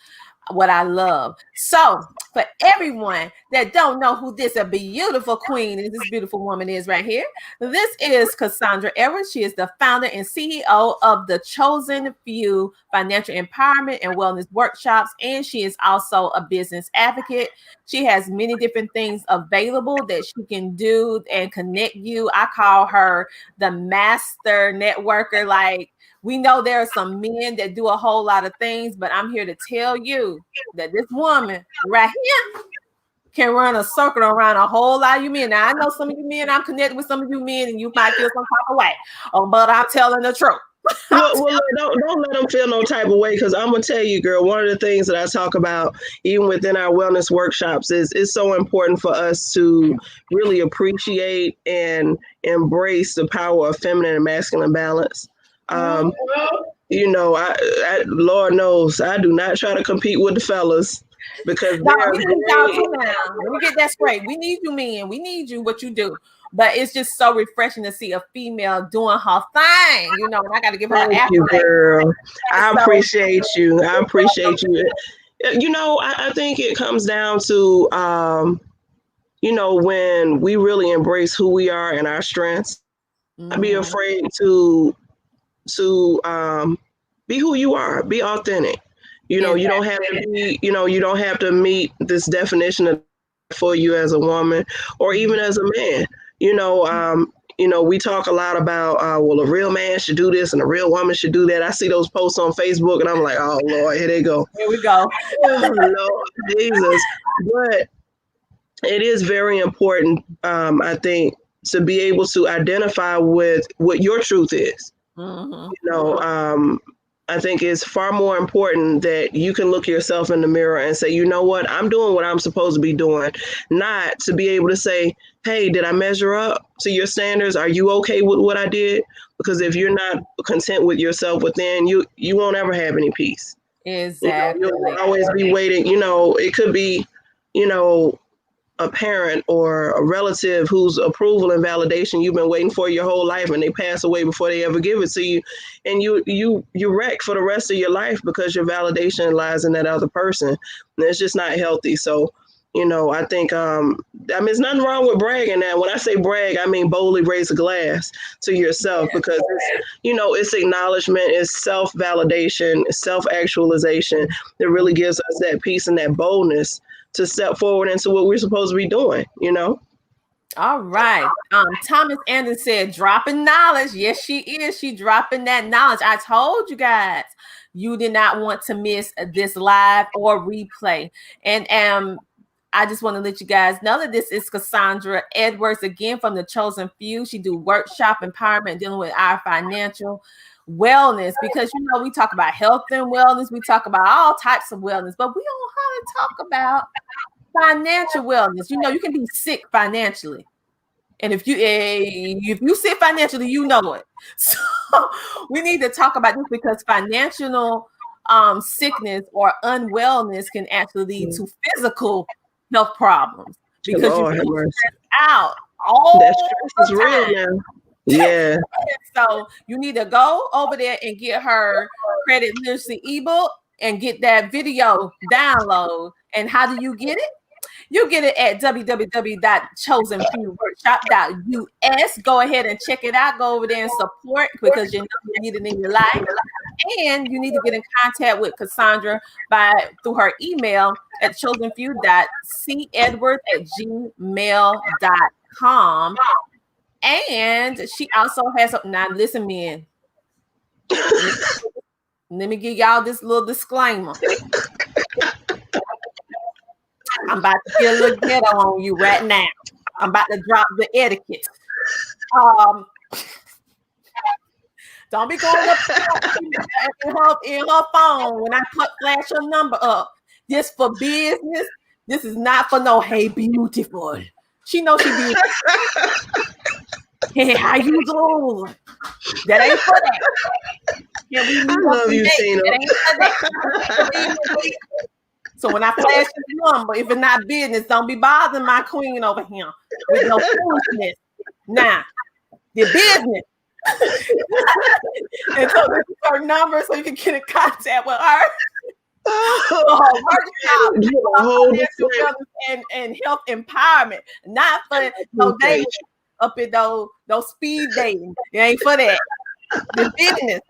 what I love. So for everyone that don't know who this a beautiful queen and this beautiful woman is right here, this is Cassandra Edwards. She is the founder and CEO of the Chosen Few Financial Empowerment and Wellness Workshops, and she is also a business advocate. She has many different things available that she can do and connect you. I call her the master networker. Like, we know there are some men that do a whole lot of things, but I'm here to tell you that this woman right here can run a circle around a whole lot of you men. Now, I know some of you men, I'm connected with some of you men, and you might feel some type of way. But I'm telling the truth. Well, don't let them feel no type of way, because I'm going to tell you, girl, one of the things that I talk about, even within our wellness workshops, is it's so important for us to really appreciate and embrace the power of feminine and masculine balance. Lord knows I do not try to compete with the fellas. because No, they're we need y'all great. too now. Let me get that straight. We need you, men. We need you, what you do. But it's just so refreshing to see a female doing her thing, you know, and I got to give her an Thank you, accolade. girl. I So, appreciate you. I appreciate you. You know, I think it comes down to, you know, when we really embrace who we are and our strengths, not be afraid to be who you are, be authentic. You know, you don't have to be, you know, you don't have to meet this definition of for you as a woman or even as a man. You know, we talk a lot about, well, a real man should do this and a real woman should do that. I see those posts on Facebook and I'm like, oh Lord, here they go. Here we go. Oh Lord Jesus. But it is very important, I think, to be able to identify with what your truth is. Mm-hmm. You know, I think it's far more important that you can look yourself in the mirror and say, you know what, I'm doing what I'm supposed to be doing, not to be able to say, hey, did I measure up to your standards? Are you okay with what I did? Because if you're not content with yourself within, you won't ever have any peace. Exactly. You'll always be waiting. You know, it could be, you know, a parent or a relative whose approval and validation you've been waiting for your whole life and they pass away before they ever give it to you, and you wreck for the rest of your life because your validation lies in that other person, and it's just not healthy. So, you know, I think I mean, there's nothing wrong with bragging. Now when I say brag, I mean boldly raise a glass to yourself, because it's, you know, it's acknowledgement, it's self-validation, self-actualization that really gives us that peace and that boldness to step forward into what we're supposed to be doing, you know? All right. Thomas Anderson said, dropping knowledge. Yes, she is. She dropping that knowledge. I told you guys, you did not want to miss this live or replay. And I just want to let you guys know that this is Cassandra Edwards again from the Chosen Few. She do workshop empowerment dealing with our financial wellness, because you know we talk about health and wellness, we talk about all types of wellness, but we don't hardly talk about financial wellness. You know, you can be sick financially, and if you sick financially, you know it. So we need to talk about this, because financial sickness or unwellness can actually lead to physical health problems, because you're stressed out all that stress is real now. Yeah. So you need to go over there and get her credit literacy ebook and get that video download. And how do you get it? You get it at www.chosenfewworkshop.us. Go ahead and check it out. Go over there and support, because you know you need it in your life. And you need to get in contact with Cassandra through her email at chosenfew.cedwards@gmail.com. And she also has something. Now, listen, men. Let me give y'all this little disclaimer. I'm about to get a little ghetto on you right now. I'm about to drop the etiquette. Don't be going up in her phone when I flash her number up. This for business. This is not for no, hey, beautiful. She knows she beautiful. Hey, how you doing? That ain't for that. I love you, Tina. That ain't for that. So when I flash this number, if it's not business, don't be bothering my queen over here with no foolishness. Nah, the business. And so this is her number, so you can get in contact with her. And health empowerment, not for no dating up in those speed dating. It ain't for that. The business.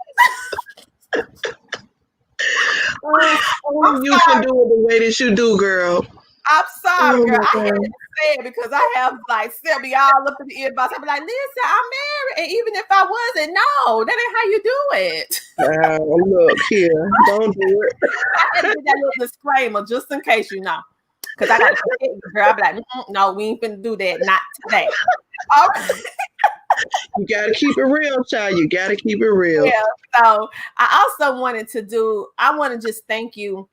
You can do it the way that you do, girl. I'm sorry, girl. I had to say it because I have like Sylvia all up in the earbuds. I'll be like, listen, I'm married. And even if I wasn't, no, that ain't how you do it. Look here. Don't do it. I had to get that little disclaimer just in case you know. Because I got to say it, girl. I'll be like, no, we ain't finna do that. Not today. All right. You got to keep it real, child. You got to keep it real. Yeah. So I also wanted to I want to just thank you,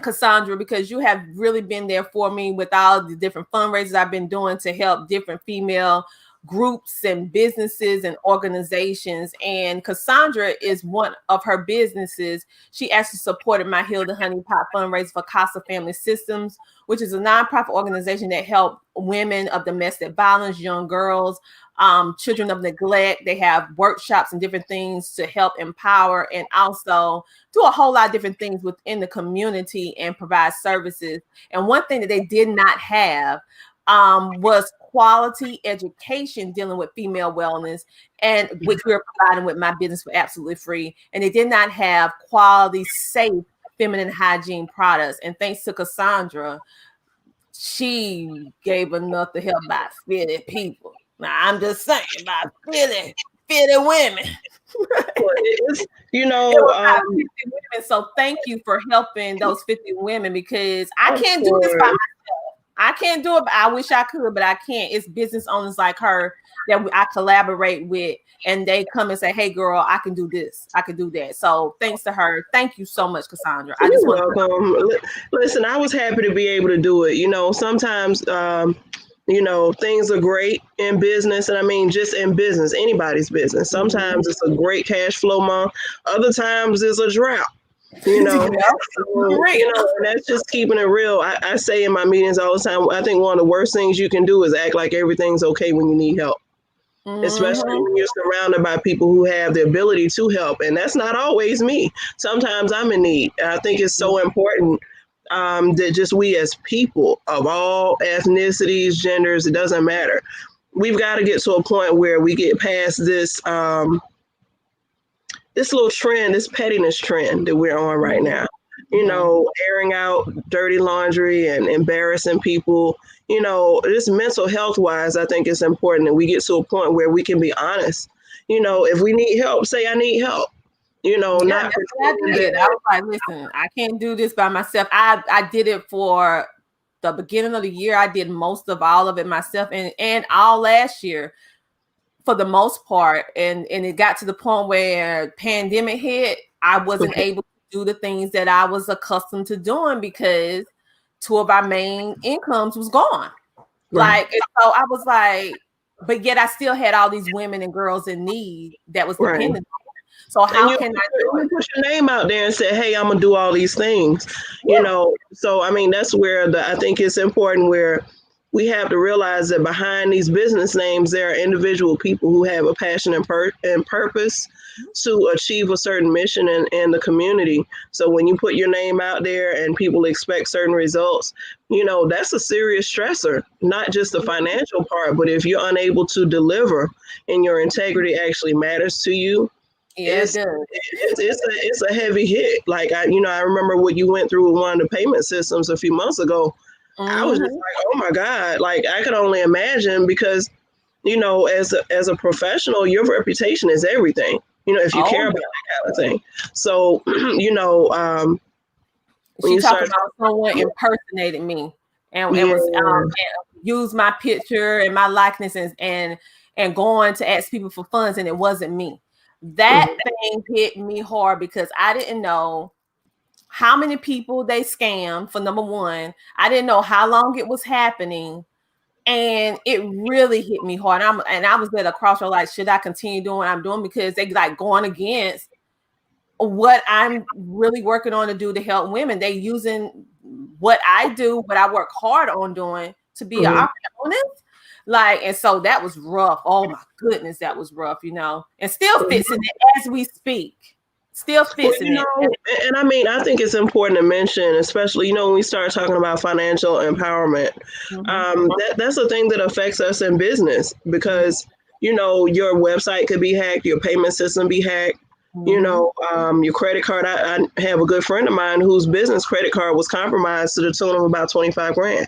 Cassandra, because you have really been there for me with all the different fundraisers I've been doing to help different female groups and businesses and organizations. And Cassandra is one of her businesses. She actually supported my Heal the Honeypot fundraiser for CASA Family Systems, which is a nonprofit organization that helps women of domestic violence, young girls, children of neglect. They have workshops and different things to help empower and also do a whole lot of different things within the community and provide services. And one thing that they did not have was quality education dealing with female wellness, and which we're providing with my business for absolutely free. And they did not have quality, safe feminine hygiene products. And thanks to Cassandra, she gave enough to help about 50 people. Now, I'm just saying about 50 women. You know, 50 women. So thank you for helping those 50 women, because I can't do this by myself. I can't do it. I wish I could, but I can't. It's business owners like her that I collaborate with, and they come and say, "Hey, girl, I can do this. I can do that." So thanks to her. Thank you so much, Cassandra. I just want to listen. I was happy to be able to do it. You know, sometimes, you know, things are great in business, and I mean, just in business, anybody's business. Sometimes it's a great cash flow month. Other times it's a drought. You know, and that's just keeping it real. I say in my meetings all the time, I think one of the worst things you can do is act like everything's okay when you need help, especially when you're surrounded by people who have the ability to help. And that's not always me. Sometimes I'm in need. And I think it's so important that just we as people of all ethnicities, genders, it doesn't matter. We've got to get to a point where we get past this this little trend, this pettiness trend that we're on right now, you know, airing out dirty laundry and embarrassing people, you know, just mental health wise, I think it's important that we get to a point where we can be honest. You know, if we need help, say I need help, you know, not. I did. I was like, listen, I can't do this by myself. I did it for the beginning of the year. I did most of all of it myself, and all last year, for the most part, and it got to the point where pandemic hit, I wasn't able to do the things that I was accustomed to doing because 2 of our main incomes was gone. Right. Like, and so I was like, but yet I still had all these women and girls in need that was dependent on. So how can I do it? Put your name out there and say, hey, I'm gonna do all these things, you know. So I mean, that's where I think it's important where we have to realize that behind these business names, there are individual people who have a passion and purpose to achieve a certain mission in the community. So when you put your name out there and people expect certain results, you know, that's a serious stressor, not just the financial part, but if you're unable to deliver and your integrity actually matters to you, it's a heavy hit. Like, I remember what you went through with one of the payment systems a few months ago. I was just like, oh my God, like I could only imagine because, you know, as a professional, your reputation is everything, you know, if you care about that kind of thing. So, you know, when you talk about someone impersonating me and was use my picture and my likeness and going to ask people for funds, and it wasn't me. That thing hit me hard because I didn't know how many people they scammed, for number one. I didn't know how long it was happening. And it really hit me hard. And I was at a crossroad, like, should I continue doing what I'm doing? Because they like going against what I'm really working on to do to help women. They using what I do, what I work hard on doing to be an opportunist. Like, and so that was rough. Oh my goodness, that was rough, you know, and still fixing it as we speak. Still fixing it. And I mean, I think it's important to mention, especially, you know, when we start talking about financial empowerment, that's a thing that affects us in business because, you know, your website could be hacked, your payment system be hacked, you know, your credit card. I have a good friend of mine whose business credit card was compromised to the tune of about 25 grand.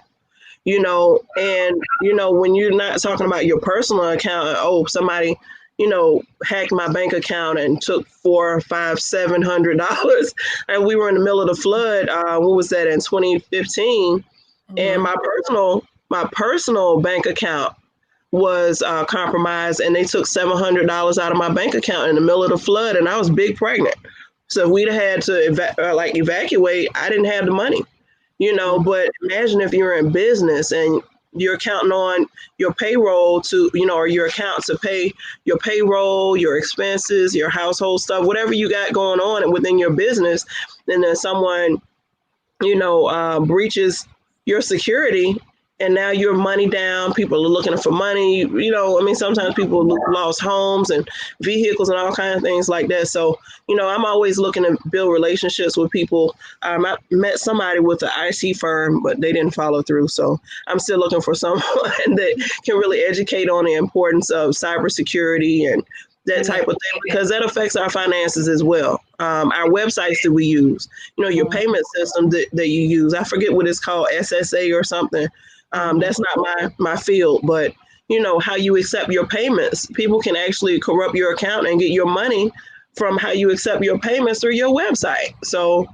You know, and, you know, when you're not talking about your personal account, somebody, you know, hacked my bank account and took $400, $500, $700. And we were in the middle of the flood. What was that, in 2015? And my personal bank account was compromised, and they took $700 out of my bank account in the middle of the flood. And I was big pregnant. So if we'd had to evacuate, I didn't have the money. You know, but imagine if you're in business and you're counting on your payroll to, or your account to pay your payroll, your expenses, your household stuff, whatever you got going on within your business, and then someone, breaches your security, and now you're money down. People are looking for money. Sometimes people lost homes and vehicles and all kinds of things like that. So, I'm always looking to build relationships with people. I met somebody with an IC firm, but they didn't follow through. So I'm still looking for someone that can really educate on the importance of cybersecurity and that type of thing, because that affects our finances as well. Our websites that we use, your payment system that you use. I forget what it's called, SSA or something. That's not my field, but how you accept your payments. People can actually corrupt your account and get your money from how you accept your payments through your website. So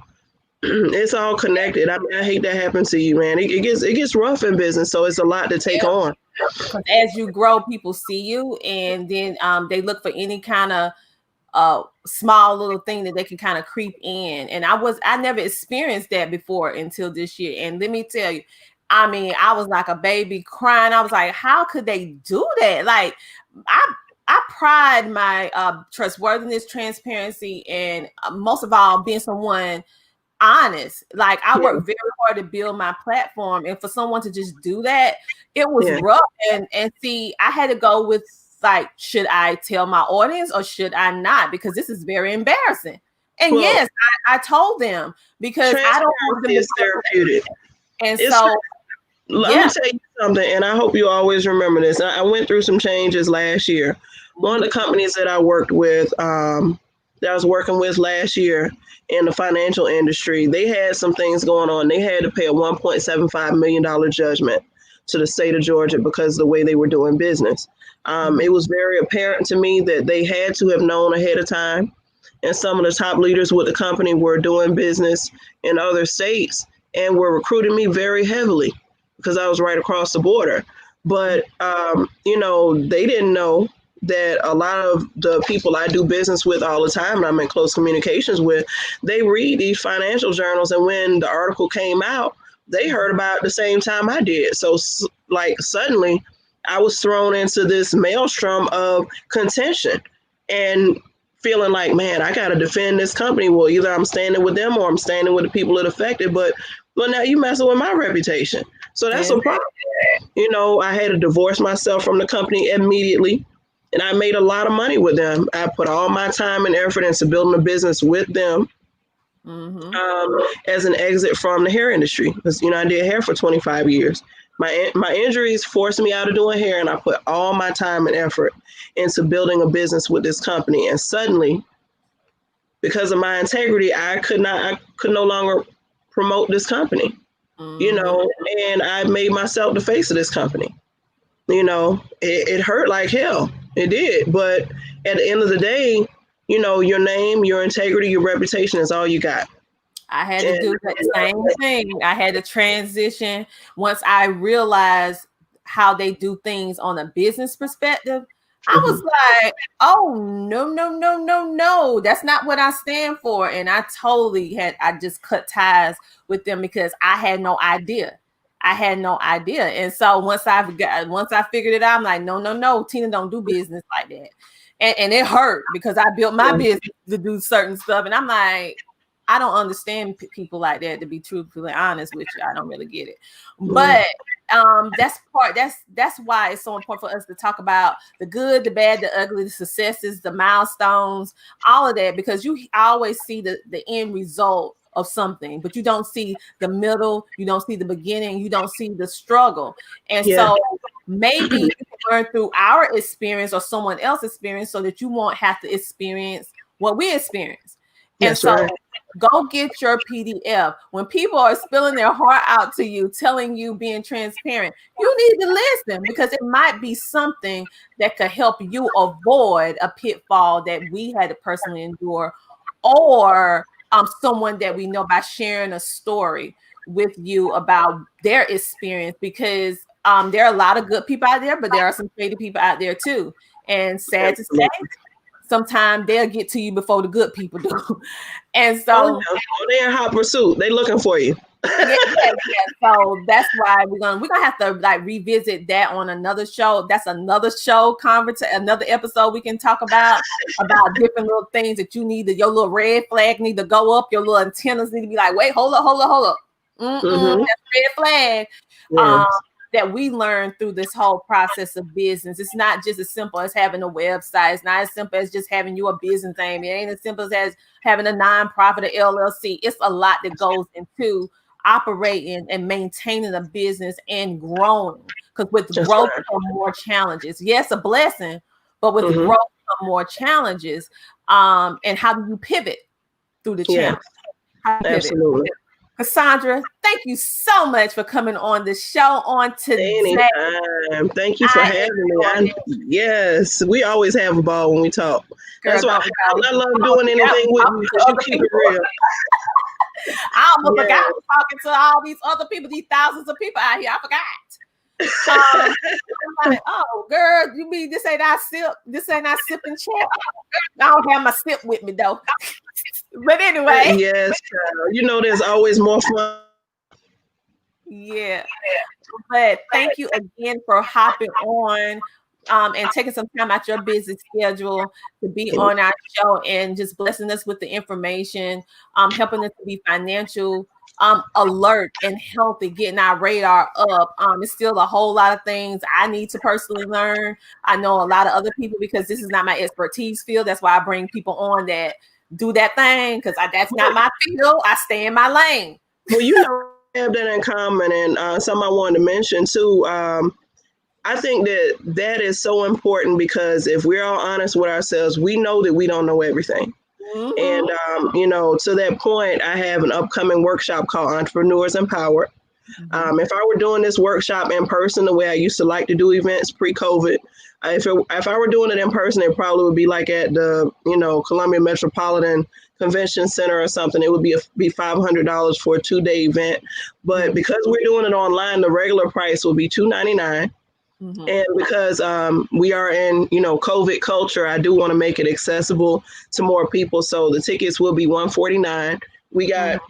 it's all connected. I hate that happens to you, man. It gets rough in business, so it's a lot to take on. Because as you grow, people see you, and then they look for any kind of small little thing that they can kind of creep in. And I never experienced that before until this year. And let me tell you, I was like a baby crying. I was like, how could they do that? Like, I pride my trustworthiness, transparency, and most of all, being someone honest. Like, I worked very hard to build my platform, and for someone to just do that, it was rough. And see, I had to go with, like, should I tell my audience or should I not? Because this is very embarrassing. And yes, I told them, because I don't want them to be therapeutic. And so let me tell you something, and I hope you always remember this. I went through some changes last year. One of the companies that I worked with, that I was working with last year in the financial industry, they had some things going on. They had to pay a $1.75 million judgment to the state of Georgia because of the way they were doing business. It was very apparent to me that they had to have known ahead of time. And some of the top leaders with the company were doing business in other states and were recruiting me very heavily because I was right across the border. But, they didn't know that a lot of the people I do business with all the time, and I'm in close communications with, they read these financial journals. And when the article came out, they heard about it the same time I did. So, like, suddenly I was thrown into this maelstrom of contention and feeling like, man, I got to defend this company. Well, either I'm standing with them or I'm standing with the people that affected. But now you messing with my reputation. So that's a problem. I had to divorce myself from the company immediately. And I made a lot of money with them. I put all my time and effort into building a business with them as an exit from the hair industry. Because, I did hair for 25 years. My injuries forced me out of doing hair, and I put all my time and effort into building a business with this company. And suddenly, because of my integrity, I could no longer promote this company, and I made myself the face of this company. It hurt like hell. It did. But at the end of the day, your name, your integrity, your reputation is all you got. I had to do the same thing. I had to transition once I realized how they do things on a business perspective. I was like, oh, no. That's not what I stand for. And I just cut ties with them because I had no idea. And so once I figured it out, I'm like, no, Tina don't do business like that. And it hurt because I built my business to do certain stuff. And I'm like, I don't understand people like that, to be truthfully honest with you. I don't really get it. But that's why it's so important for us to talk about the good, the bad, the ugly, the successes, the milestones, all of that, because you always see the end result of something, but you don't see the middle, you don't see the beginning, you don't see the struggle. And so maybe you can learn through our experience or someone else's experience so that you won't have to experience what we experienced. And so go get your PDF. When people are spilling their heart out to you, telling you, being transparent, you need to listen, because it might be something that could help you avoid a pitfall that we had to personally endure, or someone that we know by sharing a story with you about their experience, because there are a lot of good people out there, but there are some shady people out there too. And sad to say, sometimes they'll get to you before the good people do. And so they're in hot pursuit. They're looking for you. Yeah. So that's why we're gonna have to like revisit that on another show. That's another show another episode we can talk about different little things that you need your little red flag need to go up, your little antennas need to be like, wait, hold up. Mm-hmm. That's red flag. Yes. That we learned through this whole process of business. It's not just as simple as having a website. It's not as simple as just having your business name. It ain't as simple as having a nonprofit or LLC. It's a lot that goes into operating and maintaining a business and growing. Because with That's growth right. come more challenges. Yes, a blessing, but with Mm-hmm. growth come more challenges. And how do you pivot through the challenge? How do you pivot? Absolutely. Cassandra, thank you so much for coming on the show on today. Anytime. Thank you for having me. Yes, we always have a ball when we talk. That's why I love doing anything with you because you keep it real. I almost forgot talking to all these other people, these thousands of people out here. I forgot. I'm like, oh, girl, you mean this ain't our sip? This ain't our sip and chat? I don't have my sip with me though. But anyway. Yes, child. You know, there's always more fun. Yeah. But thank you again for hopping on and taking some time out your busy schedule to be on our show and just blessing us with the information, helping us to be financial alert and healthy, getting our radar up. It's still a whole lot of things I need to personally learn. I know a lot of other people because this is not my expertise field. That's why I bring people on that do that thing because that's not my field. I stay in my lane. Well, you know, we have that in common, and something I wanted to mention too. I think that is so important because if we're all honest with ourselves, we know that we don't know everything. Mm-hmm. And, you know, to that point, I have an upcoming workshop called Entrepreneurs Empowered. Mm-hmm. If I were doing this workshop in person, the way I used to like to do events pre-COVID, if I were doing it in person, it probably would be like at the, you know, Columbia Metropolitan Convention Center or something. It would be $500 for a 2-day event. But because we're doing it online, the regular price will be $299. Mm-hmm. And because we are in, you know, COVID culture, I do want to make it accessible to more people. So the tickets will be $149. We got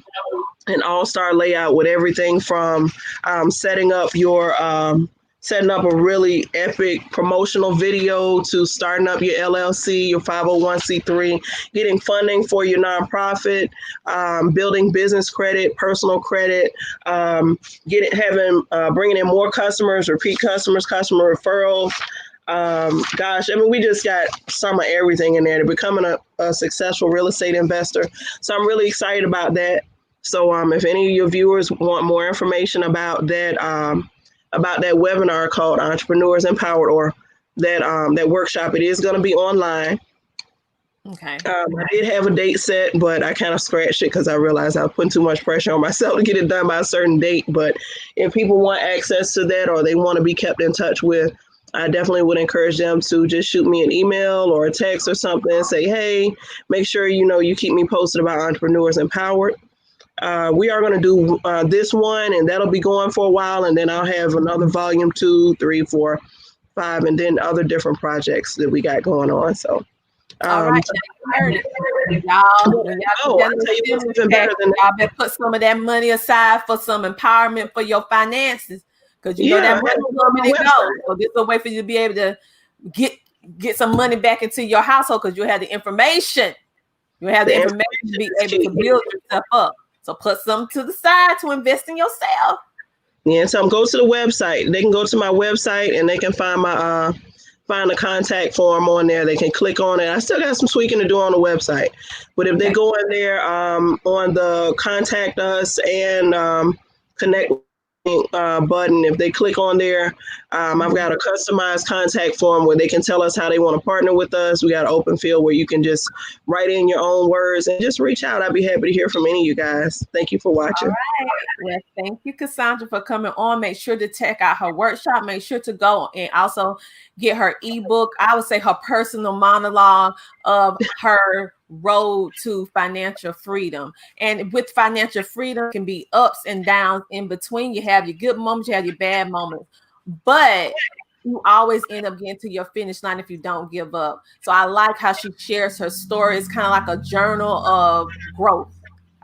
an all-star layout with everything from setting up a really epic promotional video to starting up your LLC, your 501c3, getting funding for your nonprofit, building business credit, personal credit, bringing in more customers, repeat customers, customer referrals. Gosh, I mean, we just got some of everything in there to becoming a successful real estate investor. So I'm really excited about that. So if any of your viewers want more information about that webinar called Entrepreneurs Empowered or that workshop, it is going to be online. Okay. I did have a date set, but I kind of scratched it because I realized I was putting too much pressure on myself to get it done by a certain date. But if people want access to that or they want to be kept in touch with, I definitely would encourage them to just shoot me an email or a text or something and say, hey, make sure you keep me posted about Entrepreneurs Empowered. We are going to do this one, and that'll be going for a while, and then I'll have another volume 2, 3, 4, 5, and then other different projects that we got going on. So, all right, y'all. When y'all better put some of that money aside for some empowerment for your finances, because you know that money coming and go. So this is a way for you to be able to get some money back into your household because you have the information. You have the information to be able to build yourself up. So put some to the side to invest in yourself. Yeah, so go to the website. They can go to my website and they can find find the contact form on there. They can click on it. I still got some tweaking to do on the website. But if they go in there on the contact us and connect button, if they click on there, I've got a customized contact form where they can tell us how they want to partner with us. We got an open field where you can just write in your own words and just reach out. I'd be happy to hear from any of you guys. Thank you for watching. All right. Well, thank you, Cassandra, for coming on. Make sure to check out her workshop. Make sure to go and also get her ebook. I would say her personal monologue of her road to financial freedom. And with financial freedom can be ups and downs in between. You have your good moments, you have your bad moments, but you always end up getting to your finish line if you don't give up. So I like how she shares her story. It's kind of like a journal of growth.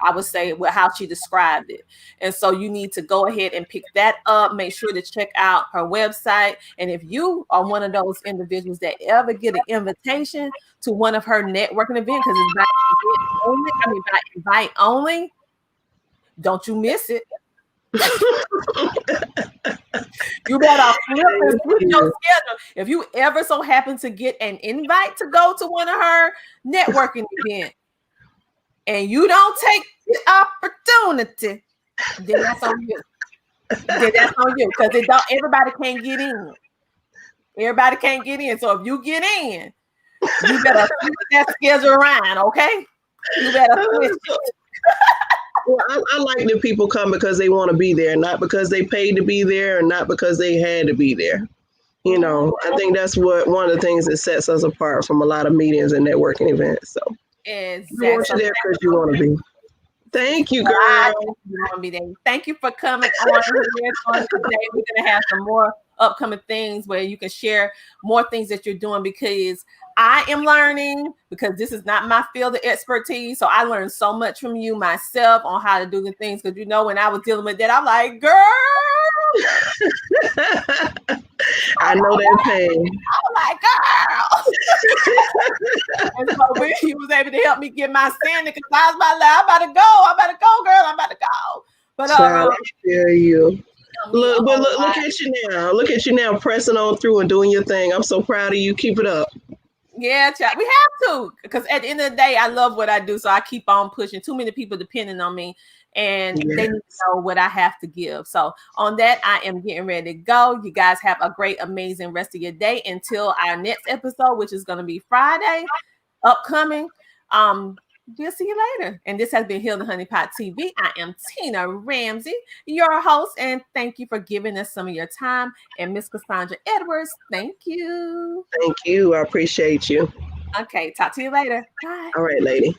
I would say how she described it. And so you need to go ahead and pick that up. Make sure to check out her website. And if you are one of those individuals that ever get an invitation to one of her networking events, because it's by invite only, don't you miss it. You better flip and switch your schedule. If you ever so happen to get an invite to go to one of her networking events and you don't take the opportunity, then that's on you. Because everybody can't get in. Everybody can't get in. So if you get in, you better switch that schedule around, okay? You better switch it. Well, I like that people come because they want to be there, not because they paid to be there, and not because they had to be there. You know, I think that's one of the things that sets us apart from a lot of meetings and networking events. So, exactly. You want you there because you want to be. Thank you, girl. Thank you for coming on here today. We're going to have some more upcoming things where you can share more things that you're doing, because I am learning, because this is not my field of expertise. So I learned so much from you myself on how to do the things. Because, you know, when I was dealing with that, I'm like, girl. I know that pain. I'm like, girl. And so he was able to help me get my standing, because I was about to go, girl. I'm about to go. But I feel you. Look at you now. Look at you now, pressing on through and doing your thing. I'm so proud of you. Keep it up. Yeah, child, we have to, because at the end of the day, I love what I do, so I keep on pushing. Too many people depending on me, and they need to know what I have to give. So on that, I am getting ready to go. You guys have a great, amazing rest of your day until our next episode, which is going to be Friday, upcoming. We'll see you later. And this has been Heal the Honeypot TV. I am Tina Ramsay, your host, and thank you for giving us some of your time. And Miss Cassandra Edwards, thank you. Thank you. I appreciate you. Okay, talk to you later. Bye. All right, lady.